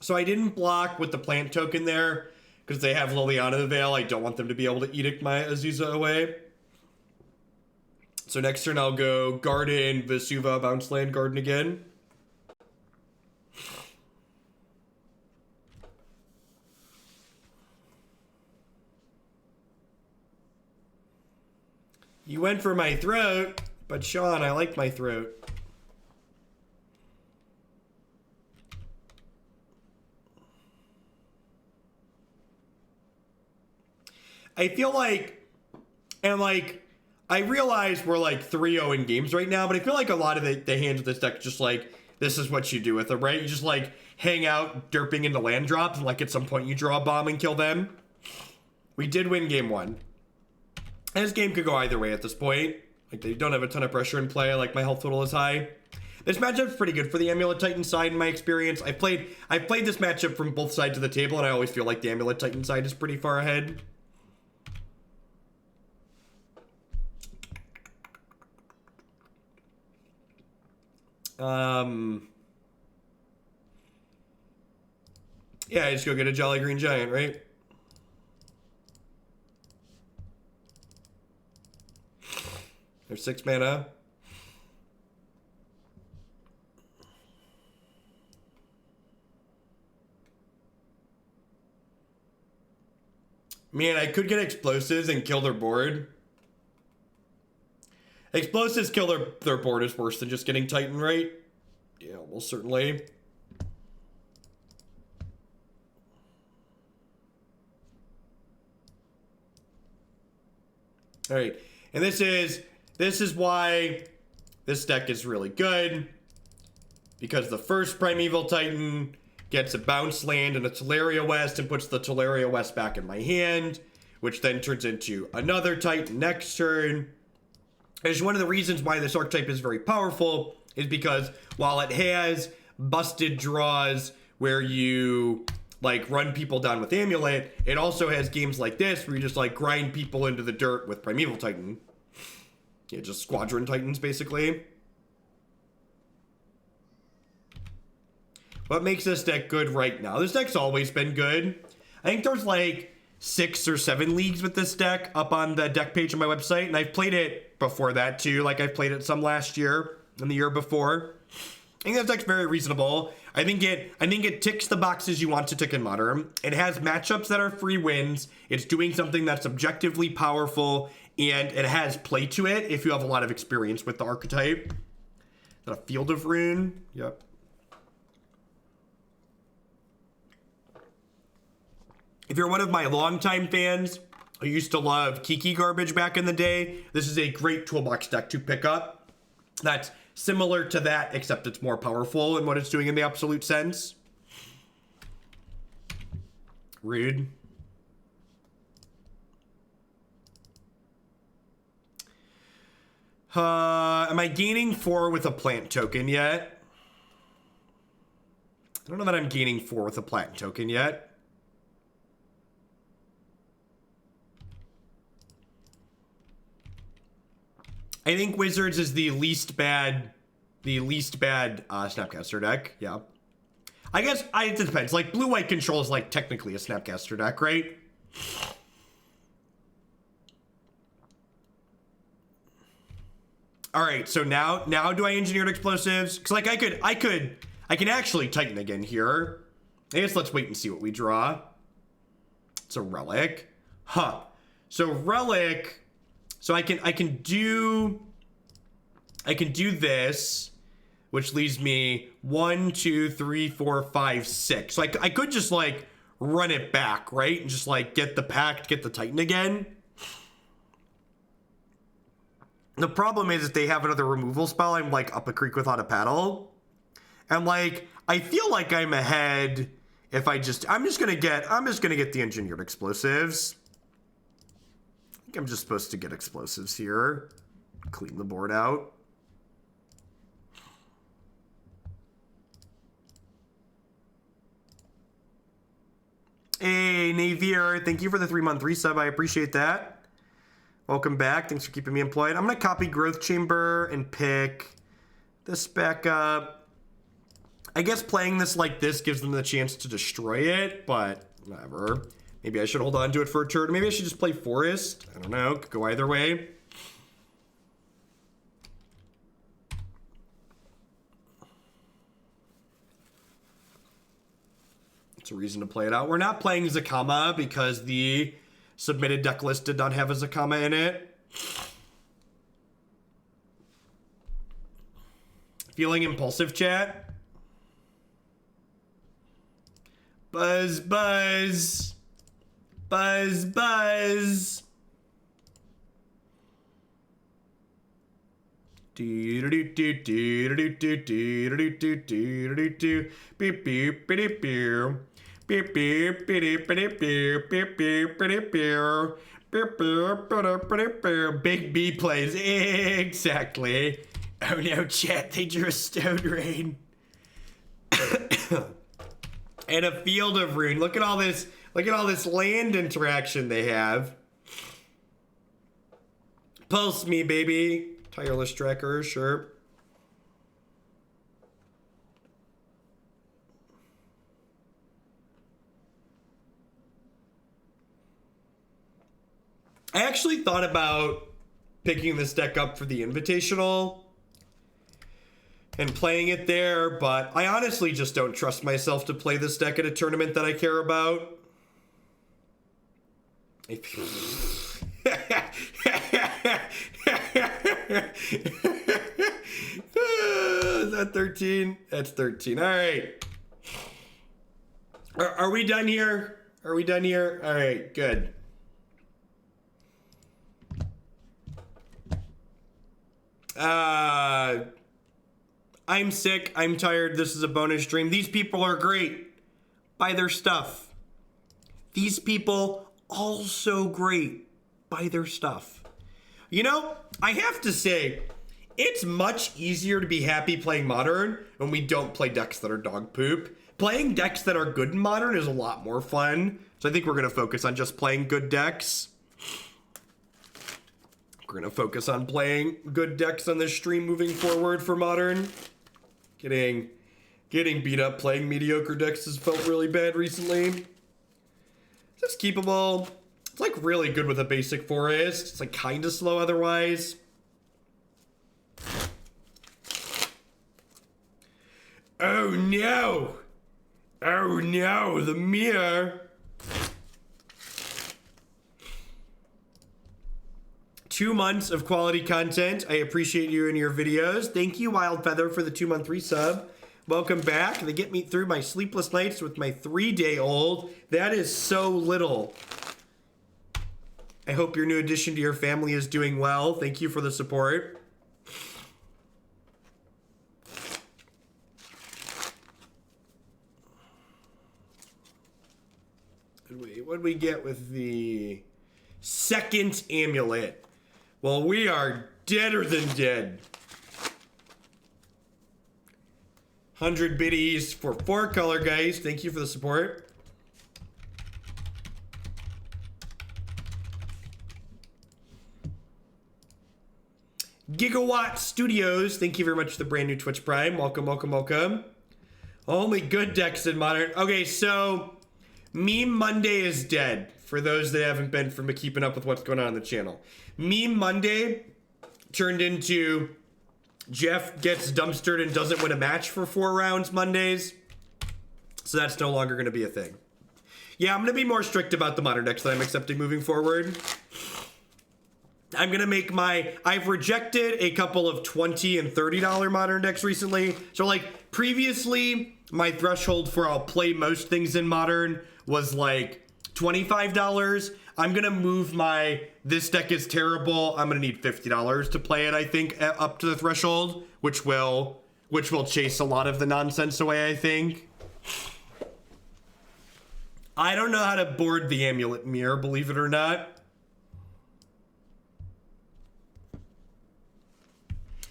So I didn't block with the plant token there because they have Liliana the Veil. I don't want them to be able to edict my Azusa away. So next turn I'll go Garden, Vesuva, Bounce Land, Garden again. You went for my throat, but Sean, I like my throat. I feel like, and like, I realize we're like 3-0 in games right now, but I feel like a lot of the hands of this deck just like, this is what you do with it, right? You just like hang out derping into land drops and like at some point you draw a bomb and kill them. We did win game 1. And this game could go either way at this point. Like they don't have a ton of pressure in play, like my health total is high. This matchup's pretty good for the Amulet Titan side in my experience. I've played this matchup from both sides of the table and I always feel like the Amulet Titan side is pretty far ahead. Yeah, I just go get a Jolly Green Giant, right? There's 6 mana. Man, I could get explosives and kill their board. Explosives kill their board is worse than just getting Titan, right? Yeah, well, certainly. All right, and this is why this deck is really good, because the first Primeval Titan gets a bounce land and a Tolaria West and puts the Tolaria West back in my hand, which then turns into another Titan next turn. It's one of the reasons why this archetype is very powerful is because while it has busted draws where you like run people down with Amulet, it also has games like this where you just like grind people into the dirt with Primeval Titan. Yeah, just Squadron Titans basically. What makes this deck good right now? This deck's always been good. I think there's like 6 or 7 leagues with this deck up on the deck page on my website, and I've played it before that too. Like I've played it some last year and the year before. I think this deck's very reasonable. I think it ticks the boxes you want to tick in Modern. It has matchups that are free wins. It's doing something that's objectively powerful, and it has play to it if you have a lot of experience with the archetype. Is that a Field of Ruin? Yep. If you're one of my longtime fans who used to love Kiki garbage back in the day, this is a great toolbox deck to pick up. That's similar to that, except it's more powerful in what it's doing in the absolute sense. Rude. Am I gaining 4 with a plant token yet? I don't know that I'm gaining 4 with a plant token yet. I think Wizards is the least bad Snapcaster deck. Yeah. I guess it depends. Like blue-white control is like technically a Snapcaster deck, right? All right. So now do I engineered explosives? Because like I can actually Titan again here. I guess let's wait and see what we draw. It's a Relic. Huh. So Relic. So I can do this, which leaves me 1, 2, 3, 4, 5, 6. So I could just like run it back, right? And just like get the Pact, get the Titan again. The problem is that they have another removal spell. I'm like up a creek without a paddle. And like, I feel like I'm ahead if I'm just gonna get the engineered explosives. I think I'm just supposed to get explosives here. Clean the board out. Hey, Navier, thank you for the 3-month resub. I appreciate that. Welcome back. Thanks for keeping me employed. I'm going to copy Growth Chamber and pick this back up. I guess playing this like this gives them the chance to destroy it, but whatever. Maybe I should hold on to it for a turn. Maybe I should just play Forest. I don't know. Could go either way. It's a reason to play it out. We're not playing Zakama because the submitted deck list did not have a Zakama in it. Feeling impulsive, chat? Buzz, buzz. Buzz, buzz. Beep, beep, beep, beep, beep, beep, beep. Beep, beep, beep, beep, beep, beep, beep, beep, beep. Big B plays. Exactly. Oh no, chat, they drew a Stone Rain. And a Field of Rune. Look at all this land interaction they have. Pulse me, baby. Tireless Tracker, sure. I actually thought about picking this deck up for the Invitational and playing it there, but I honestly just don't trust myself to play this deck at a tournament that I care about. Is that 13? That's 13. All right. Are we done here? Are we done here? All right, good. I'm sick. I'm tired. This is a bonus stream. These people are great. Buy their stuff. These people also great. Buy their stuff. You know, I have to say, it's much easier to be happy playing Modern when we don't play decks that are dog poop. Playing decks that are good in Modern is a lot more fun. So I think we're going to focus on just playing good decks. We're going to focus on playing good decks on this stream moving forward for Modern. Getting beat up playing mediocre decks has felt really bad recently. It's keepable. It's like really good with a basic Forest. It's like kind of slow otherwise. Oh no! Oh no, the mirror! 2 months of quality content. I appreciate you and your videos. Thank you, Wild Feather, for the 2-month resub. Welcome back. They get me through my sleepless nights with my 3-day-old. That is so little. I hope your new addition to your family is doing well. Thank you for the support. What did we get with the second amulet? Well, we are deader than dead. 100 biddies for 4 color, guys. Thank you for the support. Gigawatt Studios, thank you very much for the brand new Twitch Prime. Welcome, welcome, welcome. Only good decks in Modern. Okay, so Meme Monday is dead. For those that haven't been from keeping up with what's going on the channel. Meme Monday turned into Jeff gets dumpstered and doesn't win a match for 4 rounds Mondays. So that's no longer going to be a thing. Yeah, I'm going to be more strict about the Modern decks that I'm accepting moving forward. I'm gonna make I've rejected a couple of $20 and $30 modern decks recently. So like previously, my threshold for I'll play most things in modern was like $25. I'm gonna move this deck is terrible. I'm gonna need $50 to play it, I think, up to the threshold, which will chase a lot of the nonsense away, I think. I don't know how to board the Amulet Mirror, believe it or not.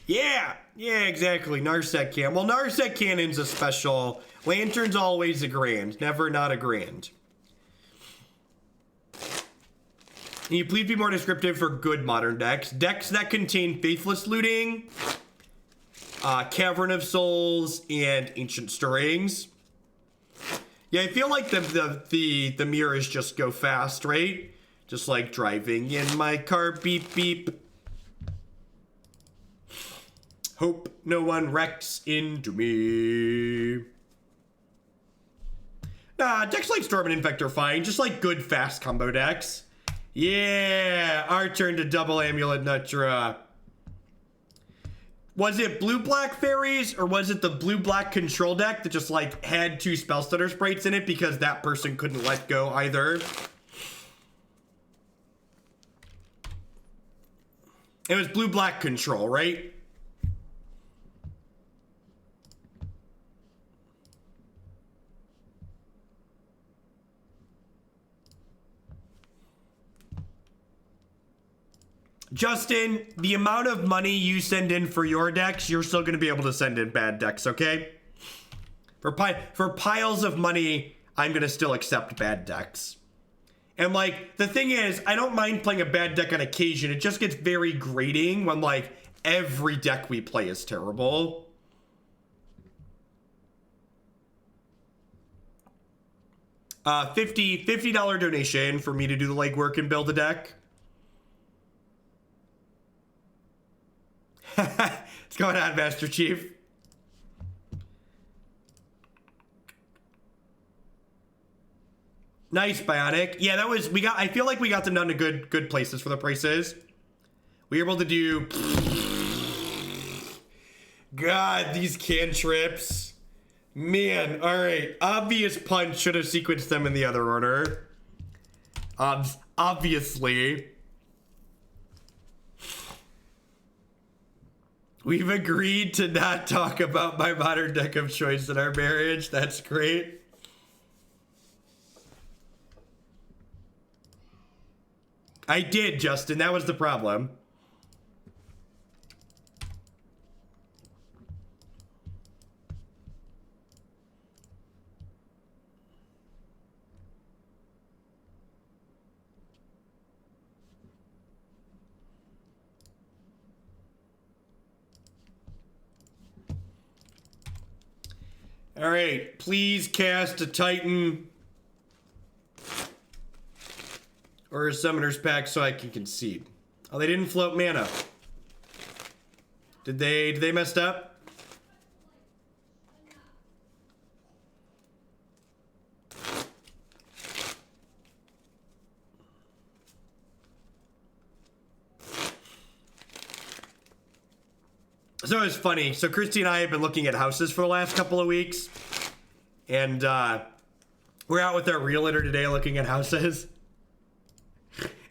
Yeah, exactly. Narset Cannon. Well, Narset Cannon's a special. Lantern's always a grand, never not a grand. Can you please be more descriptive for good modern decks? Decks that contain Faithless Looting, Cavern of Souls, and Ancient Stirrings. Yeah, I feel like the mirrors just go fast, right? Just like driving in my car, beep beep. Hope no one wrecks into me. Nah, decks like Storm and Infect are fine. Just like good fast combo decks. Yeah, our turn to double Amulet Nutra. Was it blue-black fairies, or was it the blue-black control deck that just like had 2 Spellstutter sprites in it because that person couldn't let go either? It was blue-black control, right? Justin, the amount of money you send in for your decks, you're still going to be able to send in bad decks, okay? For piles of money, I'm going to still accept bad decks. And, like, the thing is, I don't mind playing a bad deck on occasion. It just gets very grating when, like, every deck we play is terrible. $50 donation for me to do the legwork and build a deck. What's going on, Master Chief? Nice, Bionic. Yeah, I feel like we got them down to good places for the prices. We were able to do... God, these cantrips. Man, alright. Obvious Punch should have sequenced them in the other order. Obviously. We've agreed to not talk about my modern deck of choice in our marriage. That's great. I did, Justin. That was the problem. All right, please cast a Titan or a Summoner's Pact so I can concede. Oh, they didn't float mana. Did they messed up? So it's funny. So Christy and I have been looking at houses for the last couple of weeks. And we're out with our realtor today looking at houses.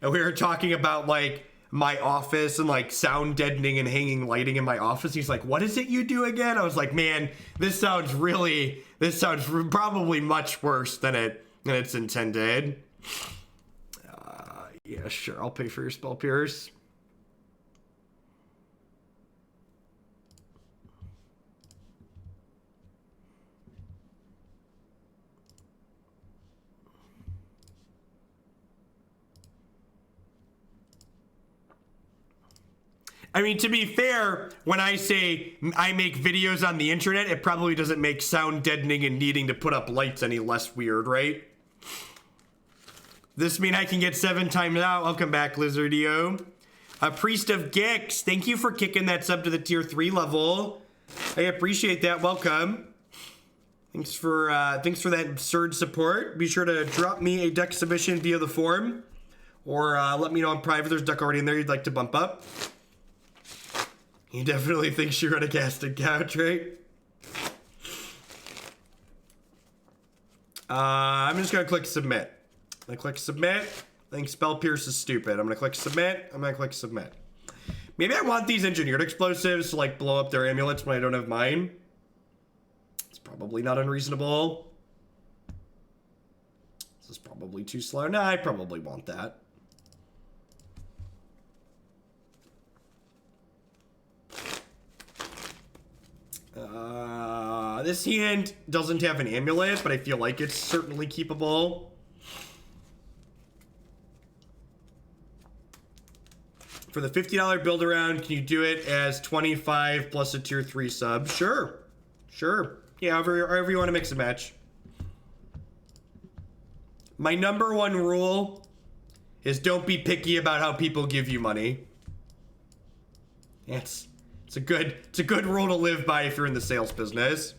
And we were talking about like my office and like sound deadening and hanging lighting in my office. He's like, what is it you do again? I was like, man, this sounds probably much worse than it's intended. Yeah, sure. I'll pay for your spell pierce. I mean, to be fair, when I say I make videos on the internet, it probably doesn't make sound deadening and needing to put up lights any less weird, right? This mean I can get 7 times out. Welcome back, Lizardio. A Priest of Gix, thank you for kicking that sub to the tier 3 level. I appreciate that. Welcome. Thanks for that surge support. Be sure to drop me a deck submission via the form Or let me know in private if there's a deck already in there you'd like to bump up. He definitely thinks you're on a casting couch, right? I'm just gonna click submit. I'm gonna click submit. I think Spell Pierce is stupid. I'm gonna click submit. I'm gonna click submit. Maybe I want these engineered explosives to like blow up their amulets when I don't have mine. It's probably not unreasonable. This is probably too slow. Nah, I probably want that. This hand doesn't have an amulet, but I feel like it's certainly keepable. For the $50 build around, can you do it as 25 plus a tier 3 sub? Sure. Sure. Yeah, however you want to mix and match. My number one rule is don't be picky about how people give you money. It's a good rule to live by if you're in the sales business.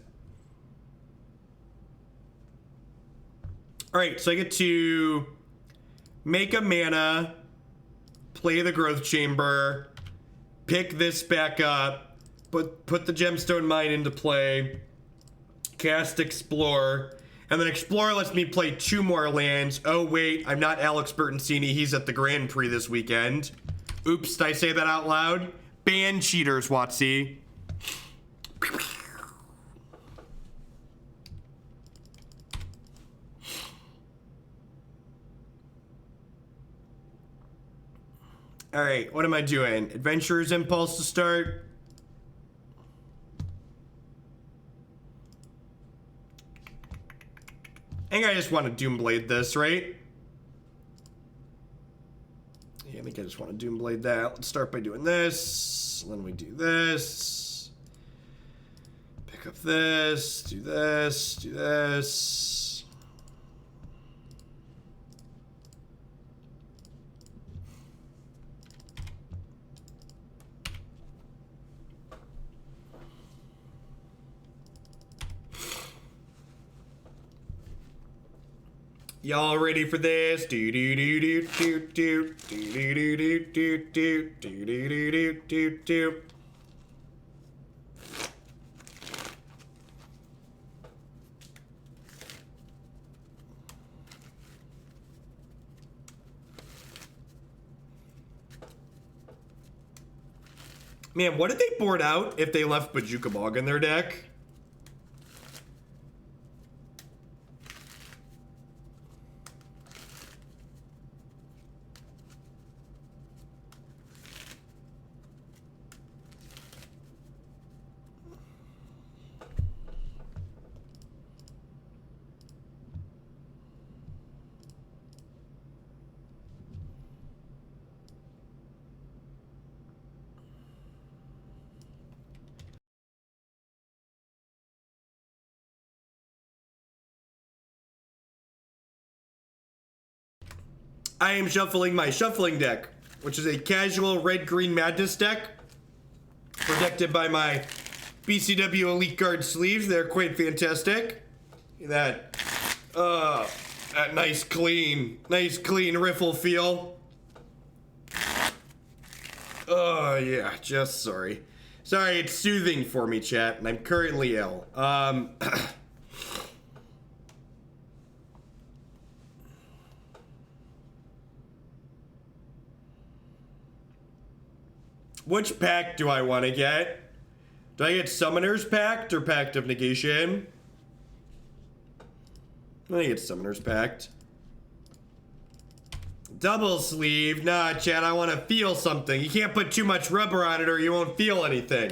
All right, so I get to make a mana, play the Growth Chamber, pick this back up, put the Gemstone Mine into play, cast Explore, and then Explore lets me play 2 more lands. Oh wait, I'm not Alex Bertoncini, he's at the Grand Prix this weekend. Oops, did I say that out loud? Ban cheaters, Watsy. All right, what am I doing? Adventurous Impulse to start. I think I just want to Doomblade this, right? Yeah, I think I just want to Doomblade that. Let's start by doing this. Then we do this. Pick up this. Do this. Do this. Y'all ready for this? Do do do do do do do do do do do do do do do do do. Man, what did they board out if they left Bojuka Bog in their deck? I am shuffling my shuffling deck, which is a casual red-green madness deck, protected by my BCW Elite Guard sleeves. They're quite fantastic. That nice clean riffle feel. Oh yeah, just sorry. Sorry, it's soothing for me, chat, and I'm currently ill. Which pact do I want to get? Do I get Summoner's Pact or Pact of Negation? I think it's Summoner's Pact. Double sleeve? Nah, chat, I want to feel something. You can't put too much rubber on it or you won't feel anything.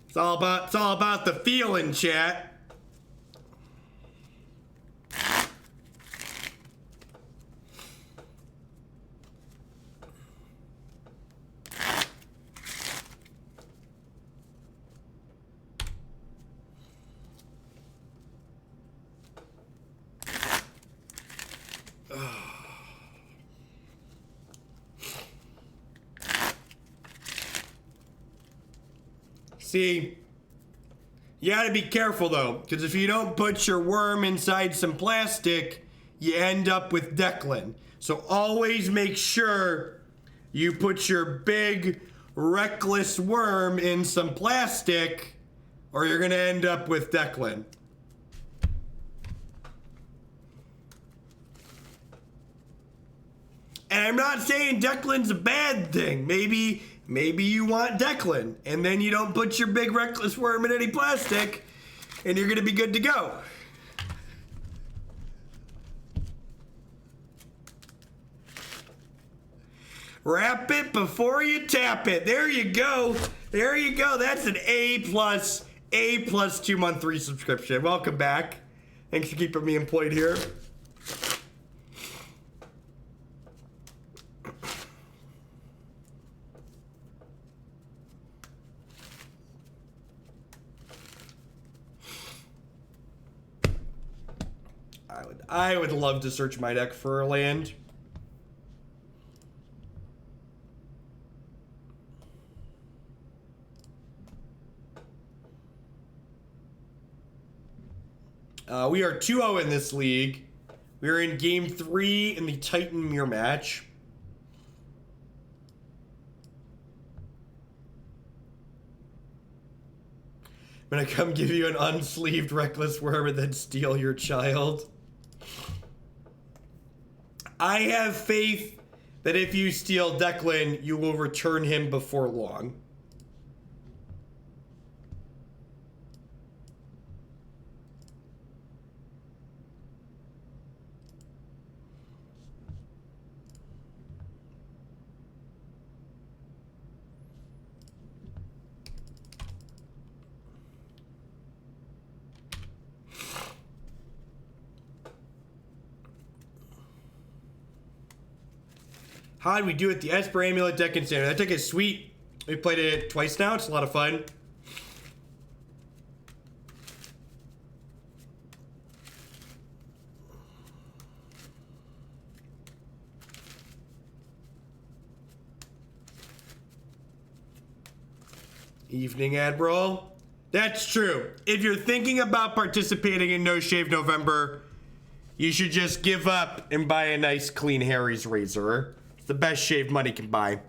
It's all about the feeling, chat. See, you gotta be careful though, because if you don't put your worm inside some plastic, you end up with Declan. So always make sure you put your big reckless worm in some plastic, or you're gonna end up with Declan. And I'm not saying Declan's a bad thing. Maybe you want Declan, and then you don't put your big reckless worm in any plastic, and you're gonna be good to go. Wrap it before you tap it. There you go. There you go. That's an A+ 2-month resubscription. Welcome back. Thanks for keeping me employed here. I would love to search my deck for a land. We are 2-0 in this league. We are in game 3 in the Titan mirror match. I'm gonna come give you an unsleeved reckless worm and then steal your child. I have faith that if you steal Declan, you will return him before long. How did we do it? The Esper Amulet deck in Standard. That deck is sweet. We played it twice now. It's a lot of fun. Evening, Admiral. That's true. If you're thinking about participating in No Shave November, you should just give up and buy a nice clean Harry's razor. It's the best shave money can buy.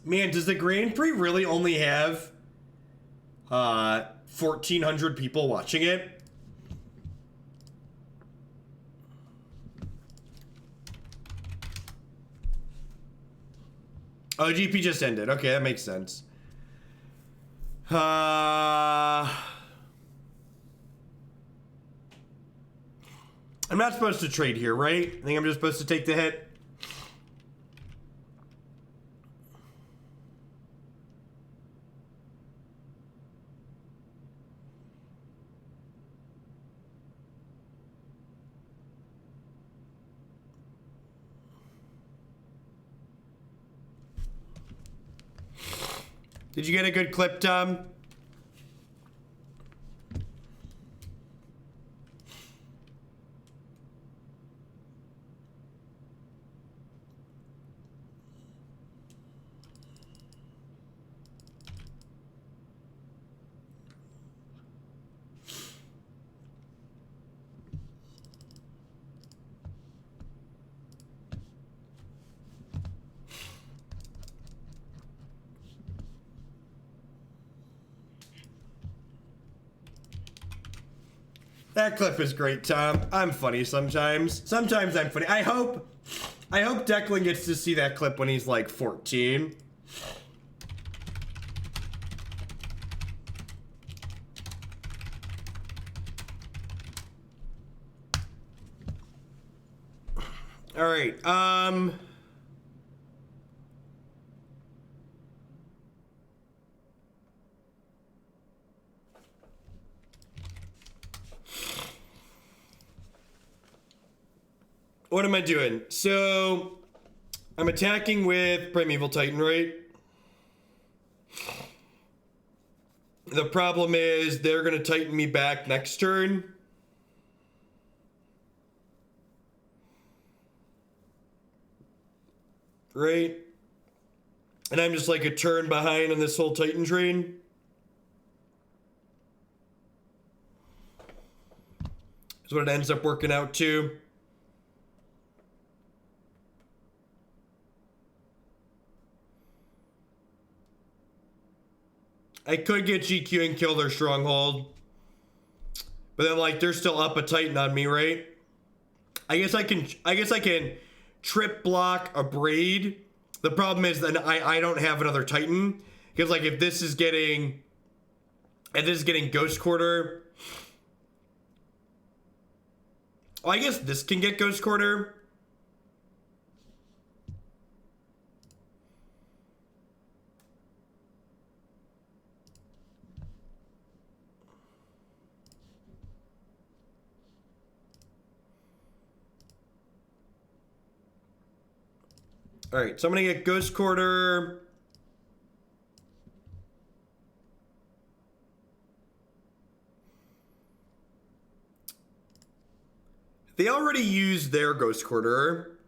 Man, does the Grand Prix really only have 1,400 people watching it? Oh, GP just ended. Okay, that makes sense. I'm not supposed to trade here, right? I think I'm just supposed to take the hit. Did you get a good clip, Tom? That clip is great, Tom. I'm funny sometimes. Sometimes I'm funny. I hope Declan gets to see that clip when he's like 14. All right. What am I doing? So, I'm attacking with Primeval Titan, right? The problem is they're going to Titan me back next turn. Right? And I'm just like a turn behind on this whole Titan train. Is what it ends up working out to. I could get GQ and kill their stronghold. But then like they're still up a Titan on me, right? I guess I can trip block Abrade. The problem is that I don't have another Titan. Because like if this is getting Ghost Quarter. Oh, I guess this can get Ghost Quarter. Alright, so I'm gonna get Ghost Quarter. They already used their Ghost Quarter.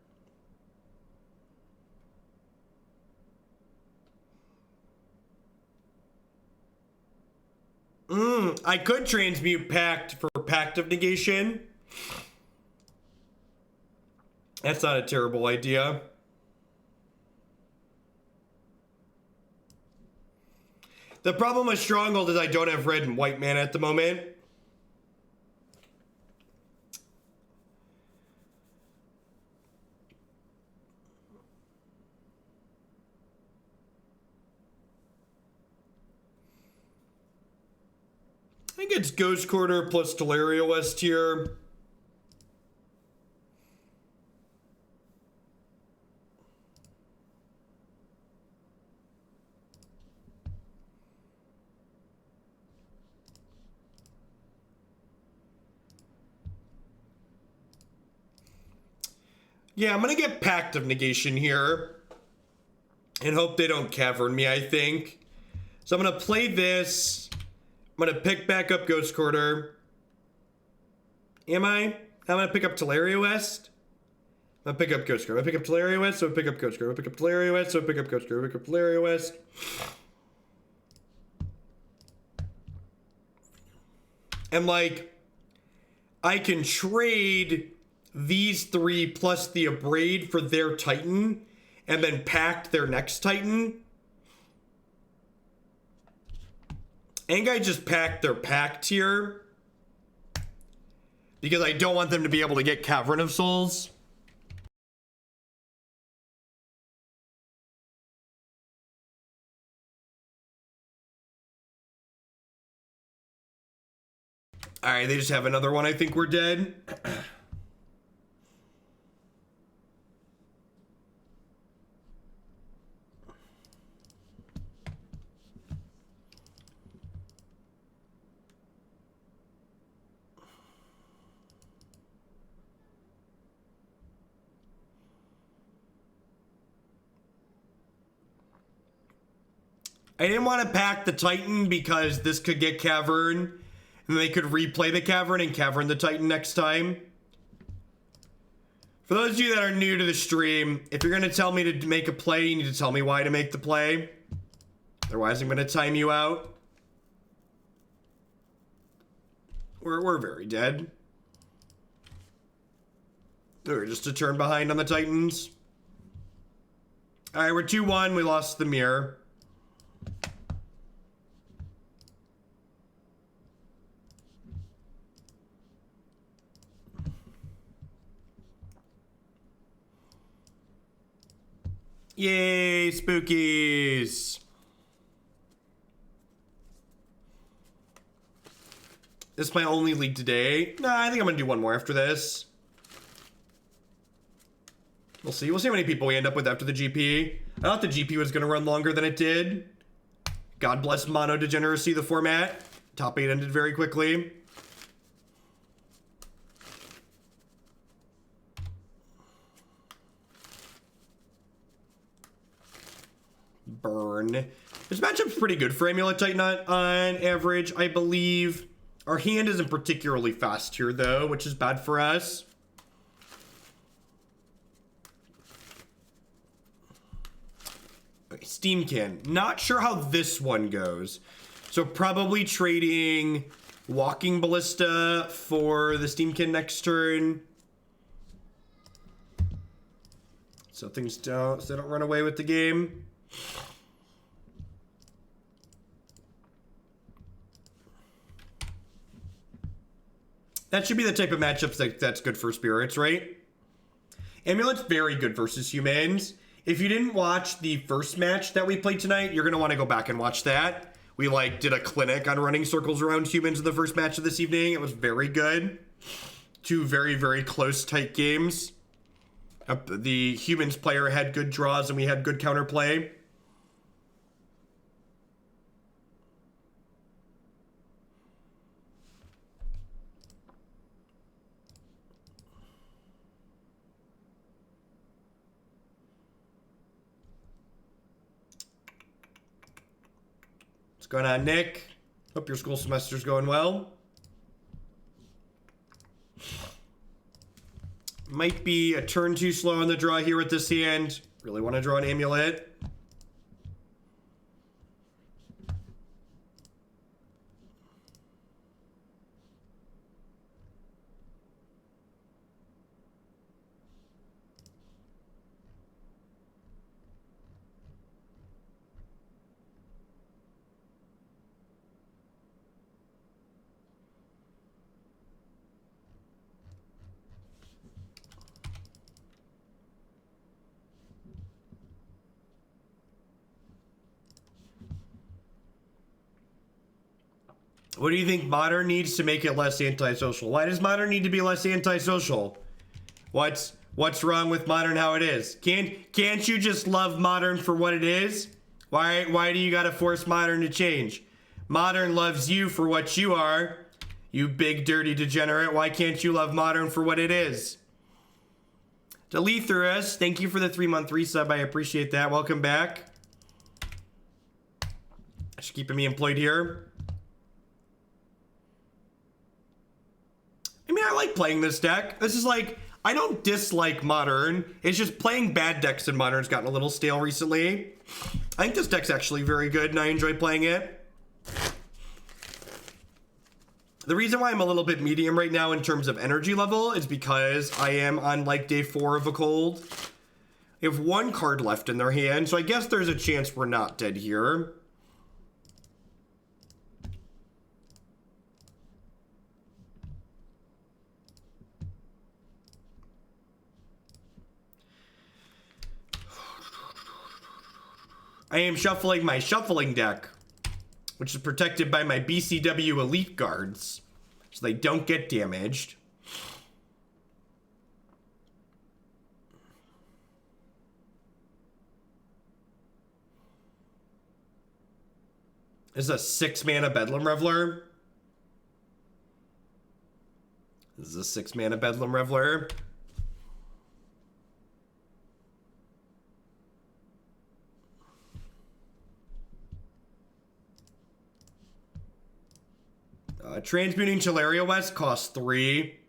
I could transmute Pact for Pact of Negation. That's not a terrible idea. The problem with Stronghold is I don't have red and white mana at the moment. I think it's Ghost Quarter plus Tolaria West here. Yeah, I'm gonna get Pact of Negation here. And hope they don't Cavern me, I think. So I'm gonna play this. I'm gonna pick back up Ghost Quarter. Am I? I'm gonna pick up Tolaria West. I'm gonna pick up Ghost Quarter. I'm gonna pick up Tolaria West, so I pick up Ghost Quarter. I pick up Tolaria West, so I pick up Ghost Quarter. I pick up Tolaria West. And like, I can trade these three plus the Abrade for their Titan, and then Pact their next Titan. I think I just Pact their Pact here, because I don't want them to be able to get Cavern of Souls. Alright, they just have another one. I think we're dead. I didn't want to pack the Titan because this could get Cavern, and they could replay the Cavern and Cavern the Titan next time. For those of you that are new to the stream, if you're going to tell me to make a play, you need to tell me why to make the play. Otherwise, I'm going to time you out. We're very dead. We're just a turn behind on the Titans. Alright, we're 2-1. We lost the mirror. Yay, spookies. This is my only league today. Nah, I think I'm gonna do one more after this. We'll see. We'll see how many people we end up with after the GP. I thought the GP was gonna run longer than it did. God bless mono degeneracy, the format. Top 8 ended very quickly. Burn. This matchup's pretty good for Amulet Titan on average, I believe. Our hand isn't particularly fast here, though, which is bad for us. Okay, Steamkin. Not sure how this one goes. So probably trading Walking Ballista for the Steamkin next turn. So things don't run away with the game. That should be the type of matchups that's good for spirits, right? Amulet's very good versus humans. If you didn't watch the first match that we played tonight, you're going to want to go back and watch that. We did a clinic on running circles around humans in the first match of this evening. It was very good. Two very, very close, tight games. The humans player had good draws and we had good counterplay. What's going on, Nick? Hope your school semester's going well. Might be a turn too slow on the draw here with this hand. Really want to draw an amulet. What do you think Modern needs to make it less antisocial? Why does Modern need to be less antisocial? What's wrong with Modern how it is? Can't you just love Modern for what it is? Why do you gotta force Modern to change? Modern loves you for what you are, you big dirty degenerate. Why can't you love Modern for what it is? Delethurus, thank you for the 3-month resub. I appreciate that. Welcome back. Just keeping me employed here. I mean, I like playing this deck. This is I don't dislike Modern. It's just playing bad decks in Modern's gotten a little stale recently. I think this deck's actually very good and I enjoy playing it. The reason why I'm a little bit medium right now in terms of energy level is because I am on day 4 of a cold. They have 1 card left in their hand, so I guess there's a chance we're not dead here. I am shuffling my shuffling deck, which is protected by my BCW Elite Guards, so they don't get damaged. This is a 6-mana Bedlam Reveler. This is a 6-mana Bedlam Reveler. Transmuting Tolaria West costs 3.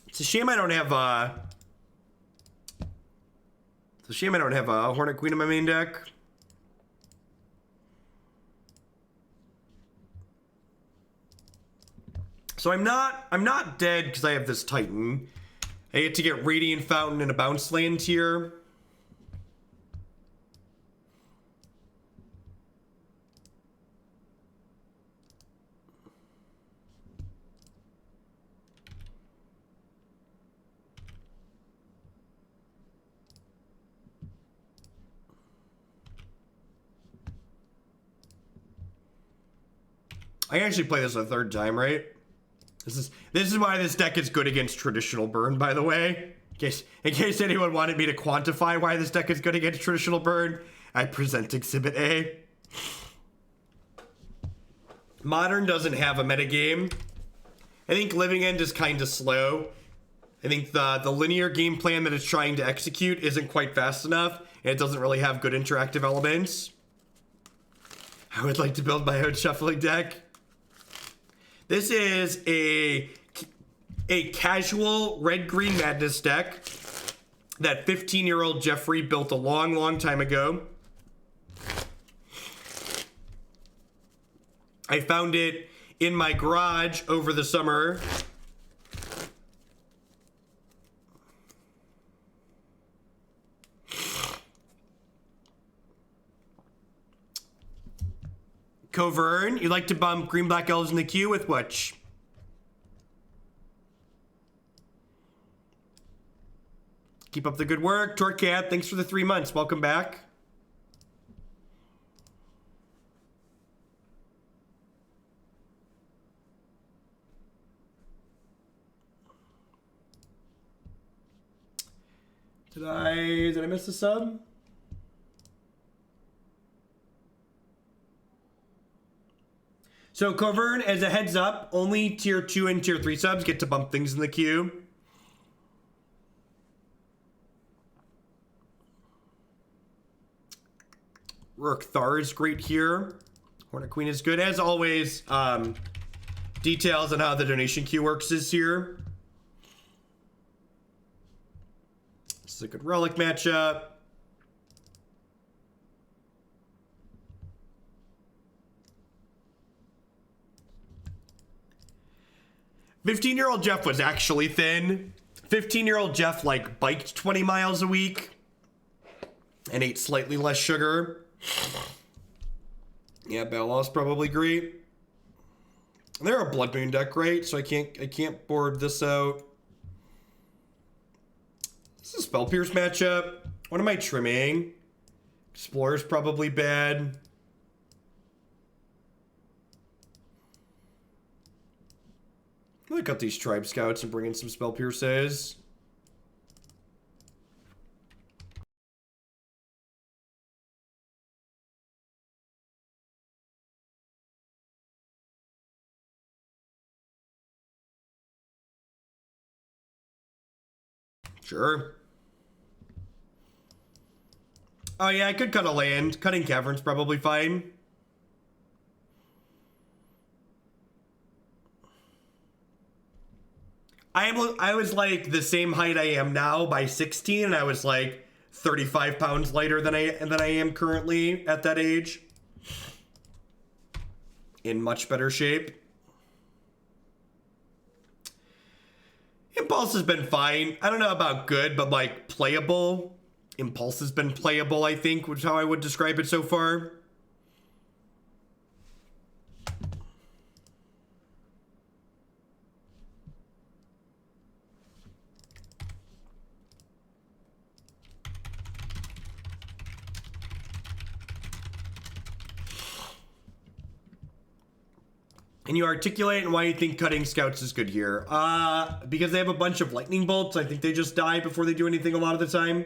It's a shame I don't have a Hornet Queen in my main deck. So I'm not dead because I have this Titan. I get to get Radiant Fountain and a Bounce Land here. I can actually play this a 3rd time, right? This is why this deck is good against traditional burn, by the way. In case anyone wanted me to quantify why this deck is good against traditional burn, I present Exhibit A. Modern doesn't have a metagame. I think Living End is kind of slow. I think the linear game plan that it's trying to execute isn't quite fast enough, and it doesn't really have good interactive elements. I would like to build my own shuffling deck. This is a casual red-green madness deck that 15-year-old Jeffrey built a long time ago. I found it in my garage over the summer. Covern, you like to bump green-black elves in the queue with which? Keep up the good work. Torcat, thanks for the 3 months. Welcome back. Did I miss a sub? So Covern, as a heads up, only tier 2 and tier 3 subs get to bump things in the queue. Ruric Thar is great here. Hornet Queen is good. As always, details on how the donation queue works is here. This is a good relic matchup. "15-year-old Jeff was actually thin. 15-year-old Jeff, like, biked 20 miles a week and ate slightly less sugar." Yeah, Balor's probably great. They're a Blood Moon deck, right? So I can't board this out. This is a Spell Pierce matchup. What am I trimming? Explorer's probably bad. I'm gonna cut these Tribe Scouts and bring in some Spell Pierces. Sure. Oh yeah, I could cut a land. Cutting Cavern's probably fine. I was like the same height I am now by 16, and I was like 35 pounds lighter than I am currently at that age. In much better shape. Impulse has been fine. I don't know about good, but like playable. Impulse has been playable, I think, which is how I would describe it so far. And you articulate and why you think cutting scouts is good here. Because they have a bunch of lightning bolts. I think they just die before they do anything a lot of the time.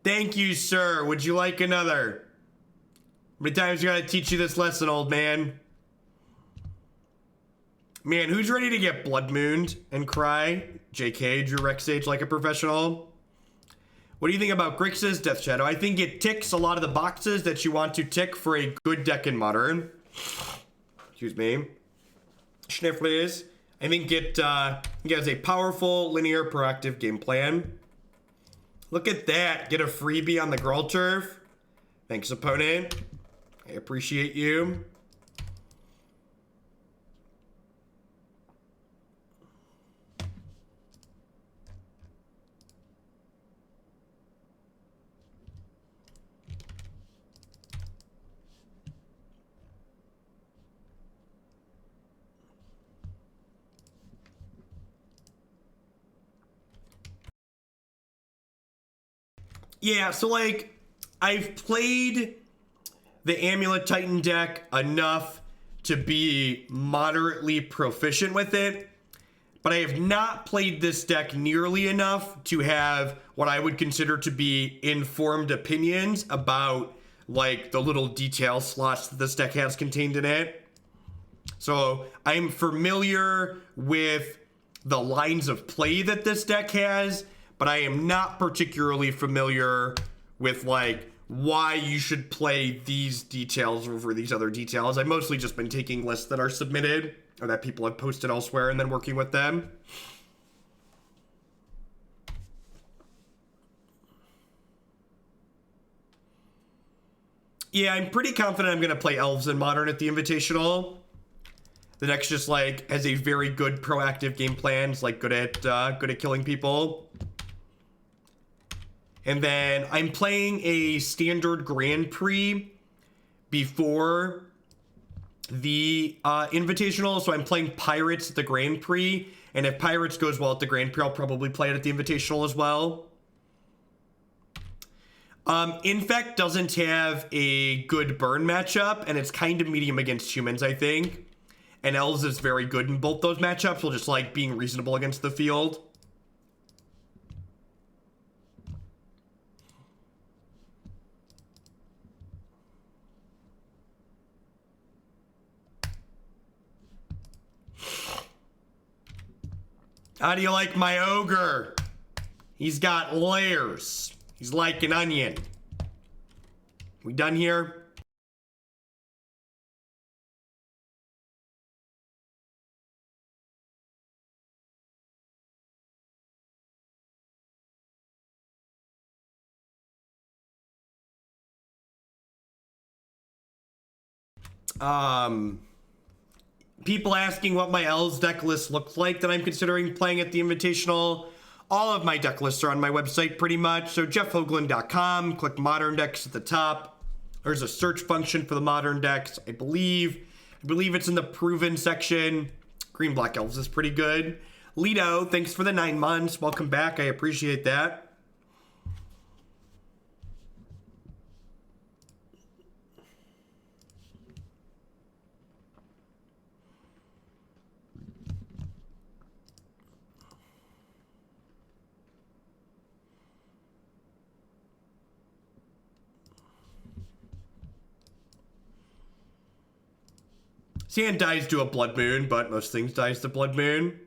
Thank you, sir. Would you like another? How many times I gotta teach you this lesson, old man? Man, who's ready to get blood mooned and cry? JK, Drew Rex Sage like a professional. What do you think about Grixis Death Shadow? I think it ticks a lot of the boxes that you want to tick for a good deck in Modern. Excuse me. Schniffles. I think it has a powerful, linear, proactive game plan. Look at that. Get a freebie on the Gruul Turf. Thanks, opponent. I appreciate you. Yeah, so like, I've played the Amulet Titan deck enough to be moderately proficient with it, but I have not played this deck nearly enough to have what I would consider to be informed opinions about like the little detail slots that this deck has contained in it. So I'm familiar with the lines of play that this deck has, but I am not particularly familiar with like why you should play these details over these other details. I've mostly just been taking lists that are submitted or that people have posted elsewhere and then working with them. Yeah, I'm pretty confident I'm going to play Elves in Modern at the Invitational. The deck's just like has a very good proactive game plan. It's like good at killing people. And then I'm playing a standard Grand Prix before the Invitational. So I'm playing Pirates at the Grand Prix. And if Pirates goes well at the Grand Prix, I'll probably play it at the Invitational as well. Infect doesn't have a good burn matchup, and it's kind of medium against humans, I think. And Elves is very good in both those matchups, while just like being reasonable against the field. How do you like my ogre? He's got layers. He's like an onion. We done here? People asking what my Elves deck list looks like that I'm considering playing at the Invitational. All of my deck lists are on my website pretty much. So jeffhoagland.com, click Modern Decks at the top. There's a search function for the Modern Decks. I believe it's in the Proven section. Green Black Elves is pretty good. Lido, thanks for the 9 months. Welcome back. I appreciate that. Sand dies to a Blood Moon, but most things dies to Blood Moon.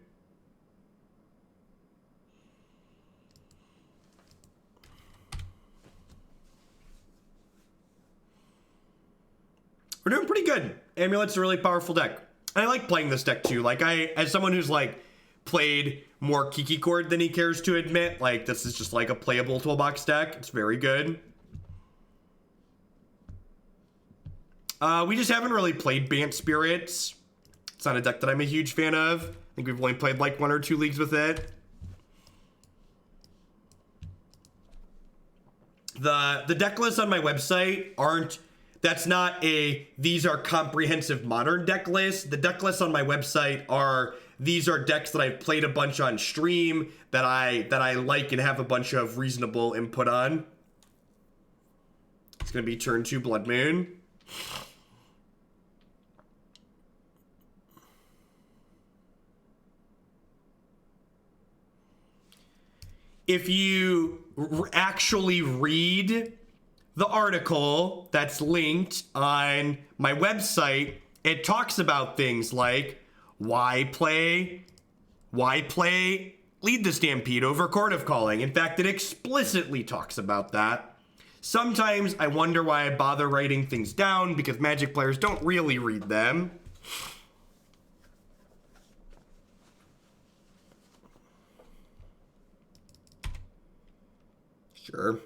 We're doing pretty good. Amulet's a really powerful deck. And I like playing this deck too. Like as someone who's like played more Kiki Chord than he cares to admit, like this is just like a playable toolbox deck. It's very good. We just haven't really played Bant Spirits. It's not a deck that I'm a huge fan of. I think we've only played like 1 or 2 leagues with it. The deck lists on my website aren't, that's not a, these are comprehensive Modern deck lists. The deck lists on my website are, these are decks that I've played a bunch on stream that I like and have a bunch of reasonable input on. It's going to be turn 2 Blood Moon. If you actually read the article that's linked on my website, it talks about things like why play Lead the Stampede over Court of Calling. In fact, it explicitly talks about that. Sometimes I wonder why I bother writing things down because Magic players don't really read them. Sure.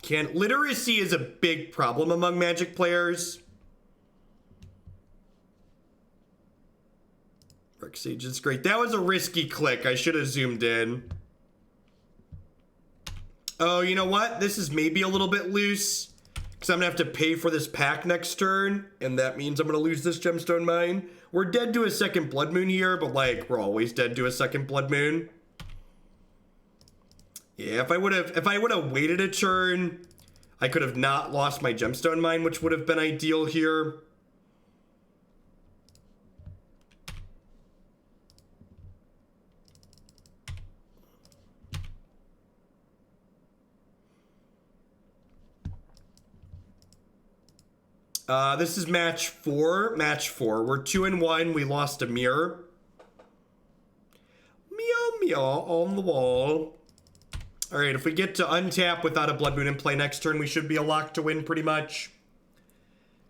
Literacy is a big problem among Magic players. Ruric Sage is great. That was a risky click. I should have zoomed in. Oh, you know what? This is maybe a little bit loose because I'm going to have to pay for this pack next turn, and that means I'm going to lose this Gemstone Mine. We're dead to a second Blood Moon here, but like, we're always dead to a second Blood Moon. Yeah, if I would have waited a turn, I could have not lost my Gemstone Mine, which would have been ideal here. This is match 4. Match 4. We're 2-1. We lost a mirror. Meow meow on the wall. Alright, if we get to untap without a Blood Moon in play next turn, we should be a lock to win pretty much.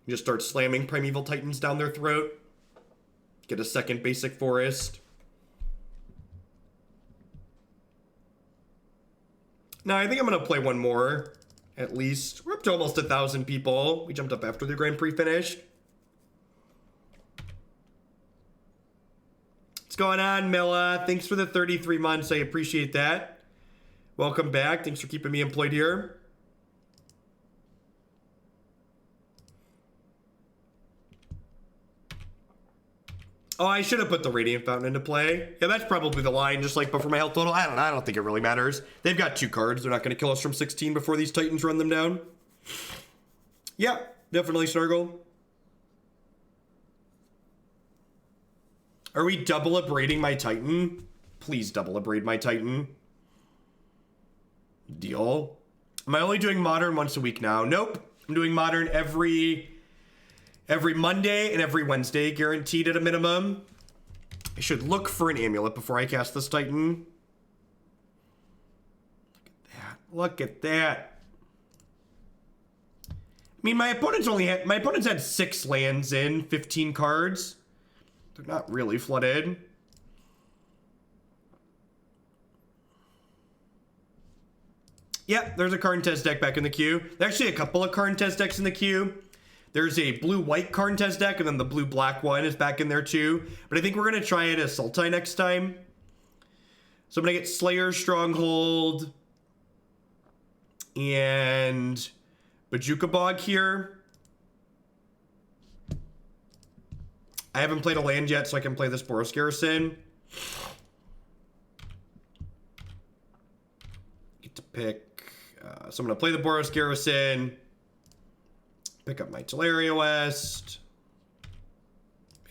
Just start slamming Primeval Titans down their throat. Get a second basic forest. No, I think I'm going to play one more. At least. We're up to almost 1,000 people. We jumped up after the Grand Prix finished. What's going on, Milla? Thanks for the 33 months. I appreciate that. Welcome back. Thanks for keeping me employed here. Oh, I should have put the Radiant Fountain into play. Yeah, that's probably the line, just like before my health total. I don't know. I don't think it really matters. They've got 2 cards. They're not going to kill us from 16 before these Titans run them down. Yeah, definitely Snargle. Are we double abrading my Titan? Please double abrade my Titan. Deal. Am I only doing Modern once a week now? Nope. I'm doing Modern every Monday and every Wednesday, guaranteed at a minimum. I should look for an amulet before I cast this Titan. Look at that. I mean, my opponents had 6 lands in 15 cards. They're not really flooded. Yeah, there's a Karn-Tez deck back in the queue. There's actually a couple of Karn-Tez decks in the queue. There's a blue-white Karn-Tez deck, and then the blue-black one is back in there too. But I think we're going to try it as Sultai next time. So I'm going to get Slayers Stronghold and Bojuka Bog here. I haven't played a land yet, so I can play this Boros Garrison. Get to pick. So I'm going to play the Boros Garrison. Pick up my Tolaria West.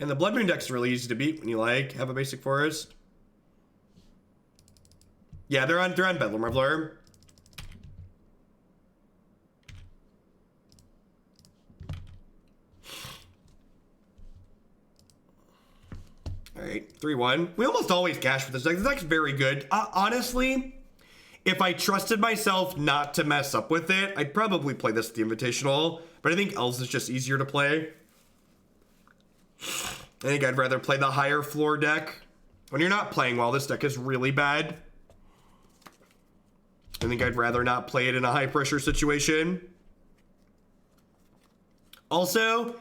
And the Blood Moon deck's really easy to beat when you have a basic forest. Yeah, they're on Bedlam Reveler. Alright, 3-1. We almost always cash with this deck. This deck's very good. Honestly, if I trusted myself not to mess up with it, I'd probably play this at the Invitational. But I think Elves is just easier to play. I think I'd rather play the higher floor deck. When you're not playing well, this deck is really bad. I think I'd rather not play it in a high pressure situation. Also,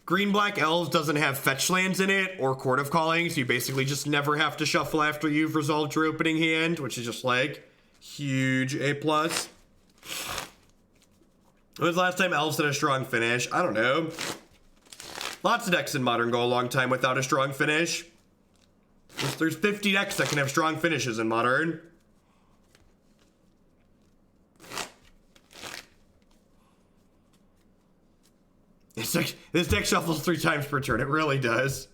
Green-Black Elves doesn't have fetch lands in it or Court of Calling, so you basically just never have to shuffle after you've resolved your opening hand, which is just huge A+. When was the last time Elves had a strong finish? I don't know. Lots of decks in Modern go a long time without a strong finish. There's 50 decks that can have strong finishes in Modern. This deck shuffles 3 times per turn. It really does.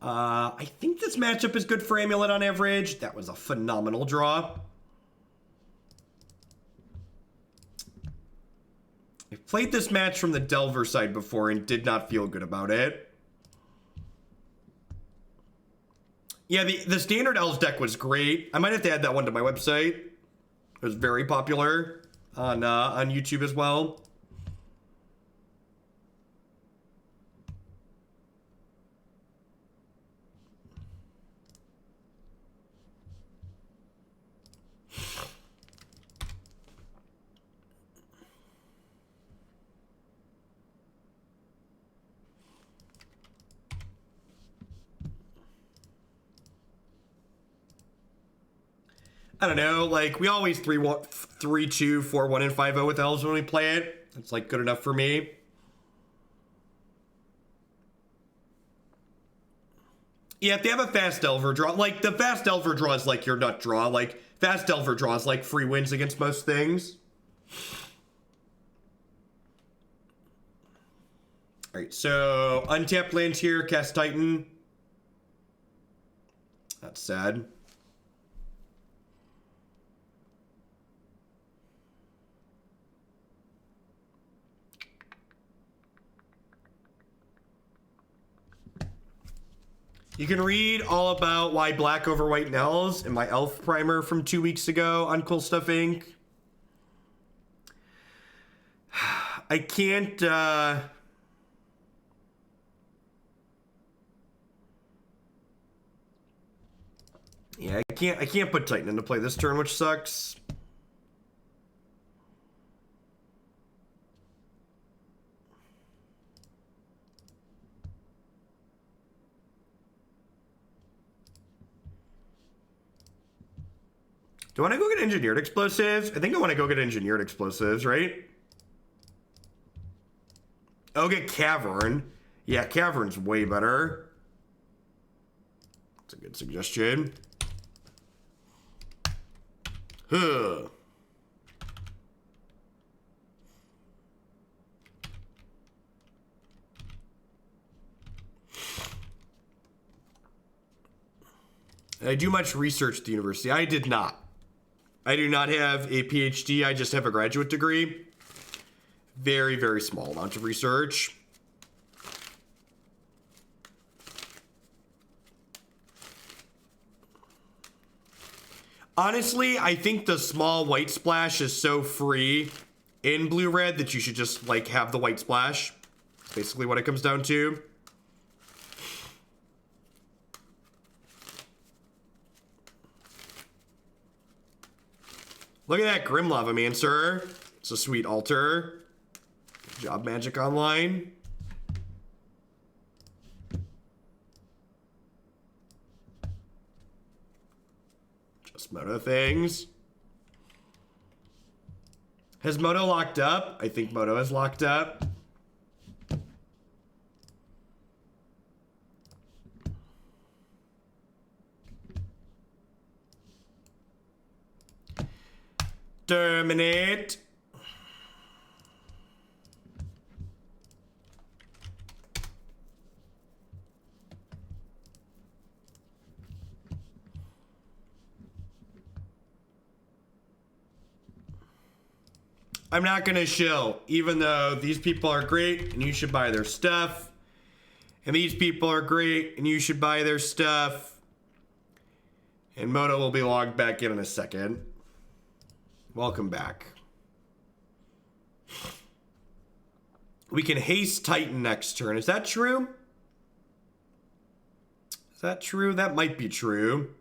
I think this matchup is good for Amulet on average. That was a phenomenal draw. I've played this match from the Delver side before and did not feel good about it. Yeah, the standard Elves deck was great. I might have to add that one to my website. It was very popular on YouTube as well. I don't know, like, we always 3-1, 3-2, 4-1, and 5-0 with elves when we play it. It's, like, good enough for me. Yeah, if they have a fast Delver draw, like, the fast Delver draw is like your nut draw. Like, fast Delver draw is like free wins against most things. Alright, so, untapped land here, cast Titan. That's sad. You can read all about why black over white Nells in my elf primer from 2 weeks ago on Cool Stuff Inc. I can't, yeah, I can't put Titan into play this turn, which sucks. Do I want to go get engineered explosives? I think I want to go get engineered explosives, right? Oh, get Cavern. Yeah, Cavern's way better. That's a good suggestion. Huh. Did I do much research at the university? I did not. I do not have a PhD. I just have a graduate degree. Very, very small amount of research. Honestly, I think the small white splash is so free in blue-red that you should just, like, have the white splash. That's basically what it comes down to. Look at that Grim Lavamancer. It's a sweet altar. Good job, Magic Online. Just Moto things. Has Moto locked up? I think Moto has locked up. Terminate. I'm not gonna shill, even though these people are great and you should buy their stuff. And these people are great and you should buy their stuff. And Moto will be logged back in a second. Welcome back. We can haste Titan next turn. Is that true? Is that true? That might be true.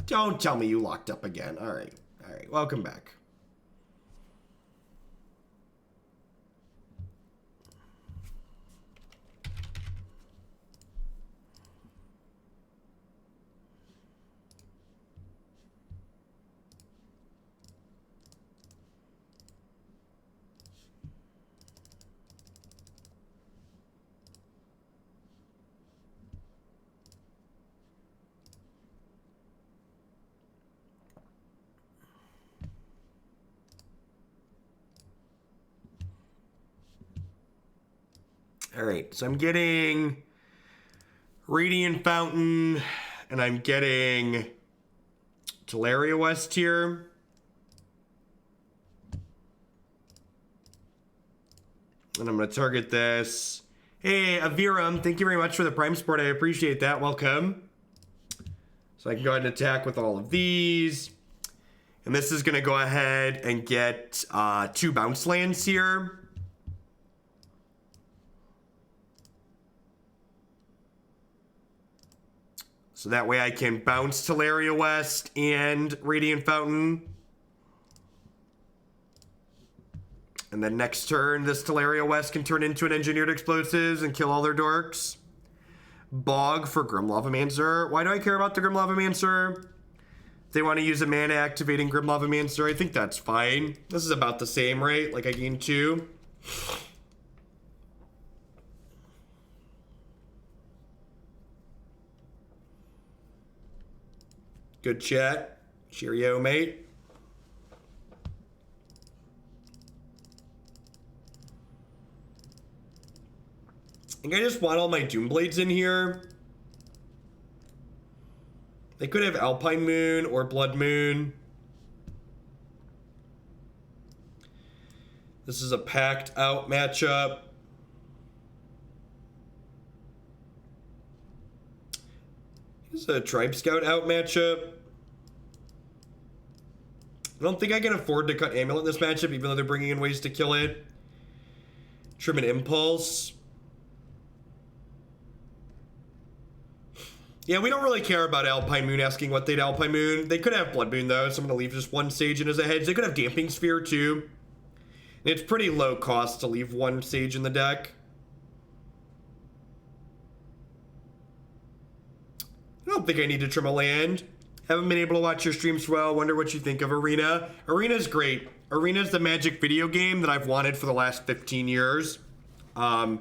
Don't tell me you locked up again. All right. All right. Welcome back. All right, so I'm getting Radiant Fountain, and I'm getting Tolaria West here. And I'm going to target this. Hey, Aviram, thank you very much for the Prime Support. I appreciate that. Welcome. So I can go ahead and attack with all of these. And this is going to go ahead and get 2 bounce lands here. So that way I can bounce Tolaria West and Radiant Fountain. And then next turn, this Tolaria West can turn into an Engineered Explosives and kill all their dorks. Bog for Grim Lavamancer. Why do I care about the Grim Lavamancer? If they want to use a mana activating Grim Lavamancer, I think that's fine. This is about the same, right? Like I gained 2. Good chat. Cheerio, mate. I think I just want all my Doomblades in here. They could have Alpine Moon or Blood Moon. This is a Pact out matchup. This is a Tribe Scout out matchup. I don't think I can afford to cut Amulet in this matchup, even though they're bringing in ways to kill it. Trim Impulse. Yeah, we don't really care about Alpine Moon asking what they'd Alpine Moon. They could have Blood Moon, though, so I'm going to leave just 1 Sage in as a hedge. They could have Damping Sphere, too. And it's pretty low cost to leave 1 Sage in the deck. I don't think I need to trim a land. Haven't been able to watch your streams well. Wonder what you think of Arena. Arena's great. Arena's the Magic video game that I've wanted for the last 15 years. I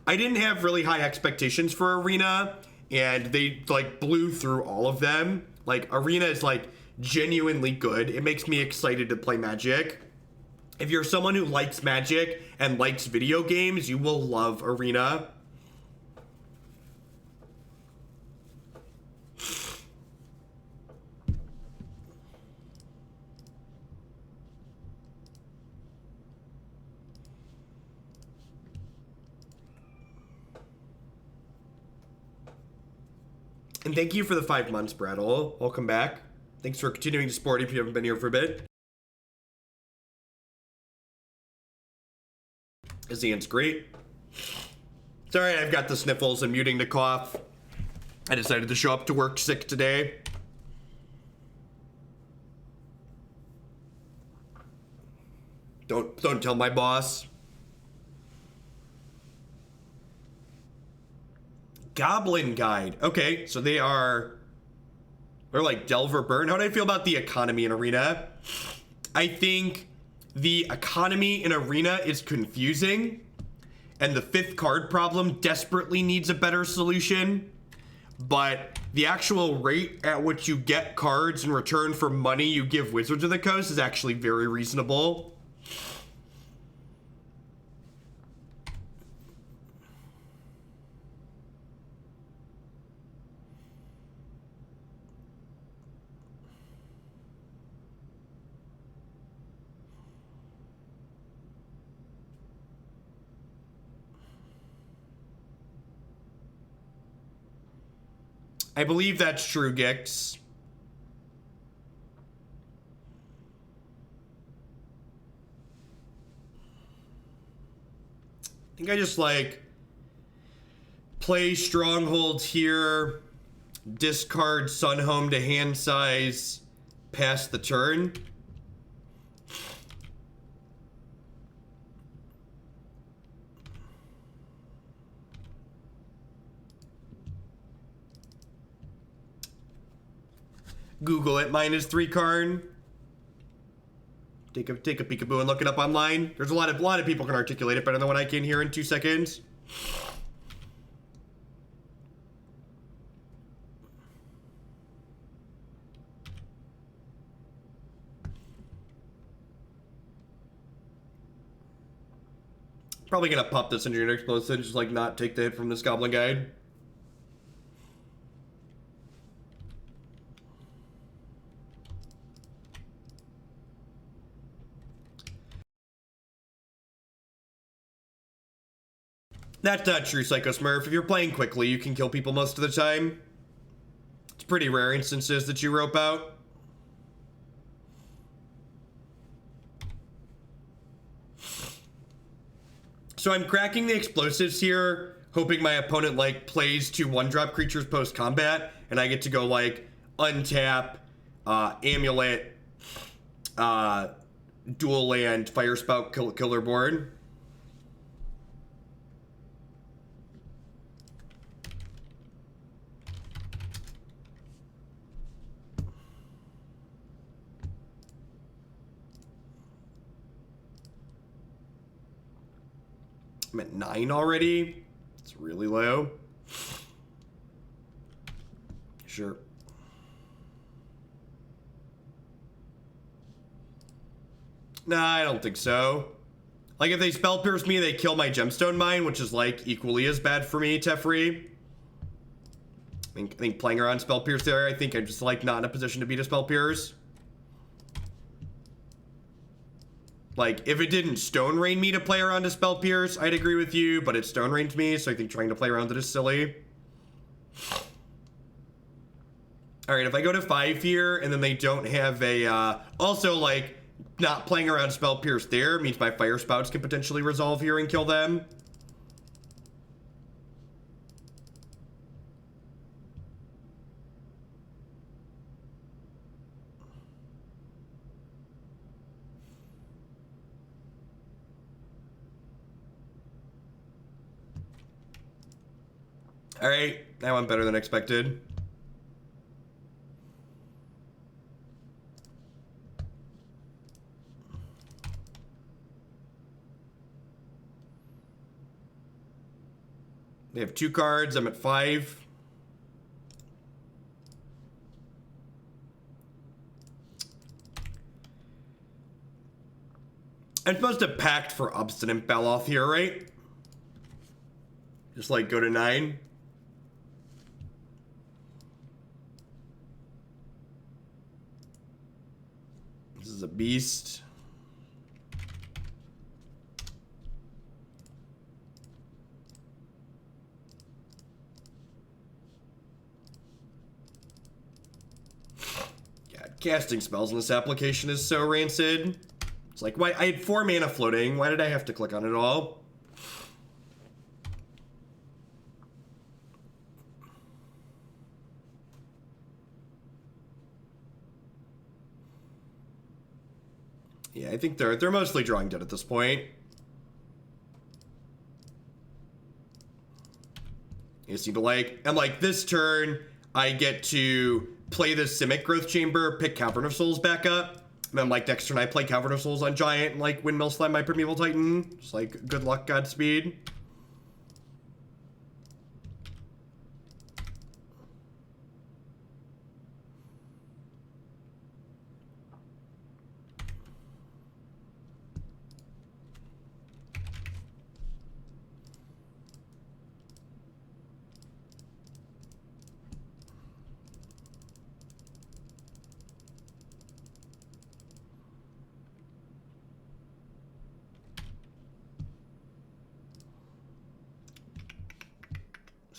didn't have really high expectations for Arena, and they like blew through all of them. Like Arena is like genuinely good. It makes me excited to play Magic. If you're someone who likes Magic and likes video games, you will love Arena. And thank you for the 5 months, Brattle. Welcome back. Thanks for continuing to support if you haven't been here for a bit. Ian's great. Sorry, I've got the sniffles and muting the cough. I decided to show up to work sick today. Don't tell my boss. Goblin Guide. Okay, so they're like Delver Burn. How do I feel about the economy in Arena? I think the economy in Arena is confusing, and the 5th card problem desperately needs a better solution. But the actual rate at which you get cards in return for money you give Wizards of the Coast is actually very reasonable. I believe that's true, Gix. I think I just like play Strongholds here, discard Sunhome to hand size, pass the turn. Google it, -3 card. Take a peekaboo and look it up online. There's a lot of people can articulate it better than what I can here in 2 seconds. Probably gonna pop this into your next post and just like not take the hit from this Goblin Guide. That's not true, Psycho Smurf. If you're playing quickly, you can kill people most of the time. It's pretty rare instances that you rope out. So I'm cracking the explosives here, hoping my opponent like plays 2 1-drop creatures post-combat, and I get to go like untap, Amulet, dual land Firespout killer board. I'm at 9 already. It's really low. Sure. Nah, I don't think so. Like, if they spell pierce me, they kill my Gemstone Mine, which is, like, equally as bad for me, Teferi. I think playing around spell pierce there, I think I'm just, like, not in a position to beat a spell pierce. Like, if it didn't stone rain me to play around a spell pierce, I'd agree with you, but it stone rained me, so I think trying to play around it is silly. Alright, if I go to 5 here, and then they don't have a, also, like, not playing around spell pierce there means my Firespouts can potentially resolve here and kill them. Alright, that went better than expected. They have 2 cards. I'm at 5. I'm supposed to pact for Obstinate Baloth here, right? Just like go to 9. This is a beast. Casting spells in this application is so rancid. It's like, why? I had 4 mana floating. Why did I have to click on it all? Yeah, I think they're mostly drawing dead at this point. You see, and like this turn, I get to play the Simic Growth Chamber, pick Cavern of Souls back up, and then like next turn I play Cavern of Souls on Giant and like Windmill Slam my Primeval Titan. Just like good luck, Godspeed.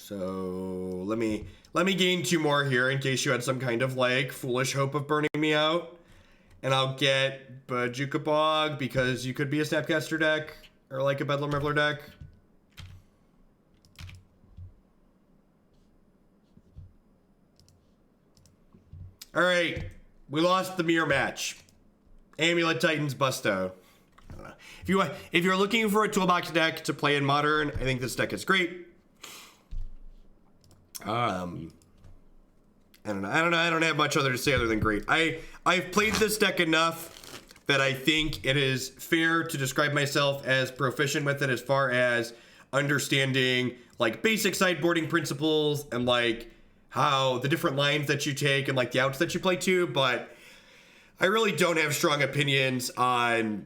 So let me gain 2 more here in case you had some kind of like foolish hope of burning me out. And I'll get Bojuka Bog because you could be a Snapcaster deck or like a Bedlam Reveler deck. Alright, we lost the mirror match. Amulet Titans Busto. I don't know. If you're looking for a toolbox deck to play in Modern, I think this deck is great. I don't know. I don't have much other to say other than great. I've played this deck enough that I think it is fair to describe myself as proficient with it as far as understanding like basic sideboarding principles and like how the different lines that you take and like the outs that you play to, but I really don't have strong opinions on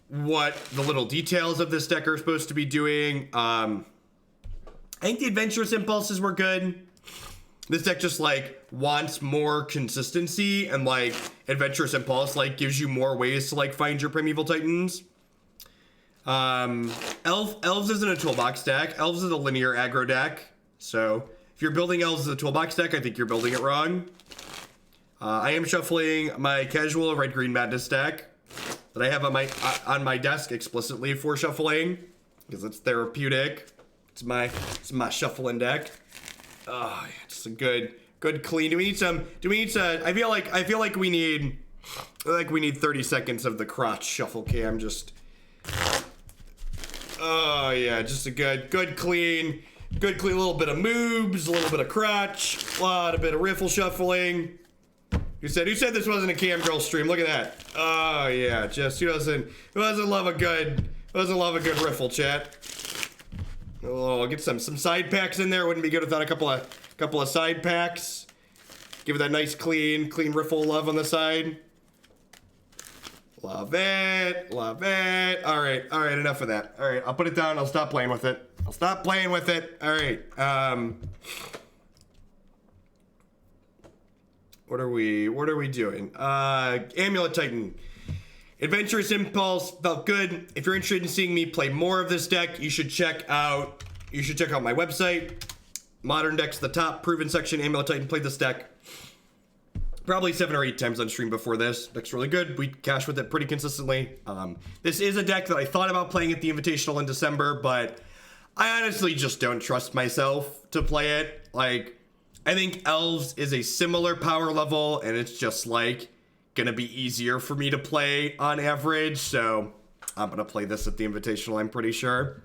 what the little details of this deck are supposed to be doing. I think the Adventurous Impulses were good. This deck just, like, wants more consistency, and, like, Adventurous Impulse, like, gives you more ways to, like, find your Primeval Titans. Elves isn't a toolbox deck. Elves is a linear aggro deck. So, if you're building Elves as a toolbox deck, I think you're building it wrong. I am shuffling my casual Red-Green Madness deck that I have on my desk explicitly for shuffling, because it's therapeutic. It's my shuffling deck. Oh, yeah, just a good clean. Do we need some? I feel like we need Like we need 30 seconds of the crotch shuffle cam. Just, oh yeah, just a good clean little bit of moves, a little bit of crotch, a bit of riffle shuffling. Who said this wasn't a cam girl stream? Look at that. Oh yeah, just who doesn't love a good riffle, chat? Oh, get some side packs in there. Wouldn't be good without a couple of side packs. Give it that nice clean riffle love on the side. Love it. All right, enough of that. All right, I'll put it down. I'll stop playing with it. All right. What are we doing? Amulet Titan. Adventurous Impulse felt good. If you're interested in seeing me play more of this deck, you should check out my website. Modern Decks, the top proven section. Amulet Titan played this deck probably 7 or 8 times on stream before this. Deck's really good. We cash with it pretty consistently. This is a deck that I thought about playing at the Invitational in December, but I honestly just don't trust myself to play it. Like, I think Elves is a similar power level, and it's just like gonna be easier for me to play on average, so I'm gonna play this at the Invitational, I'm pretty sure.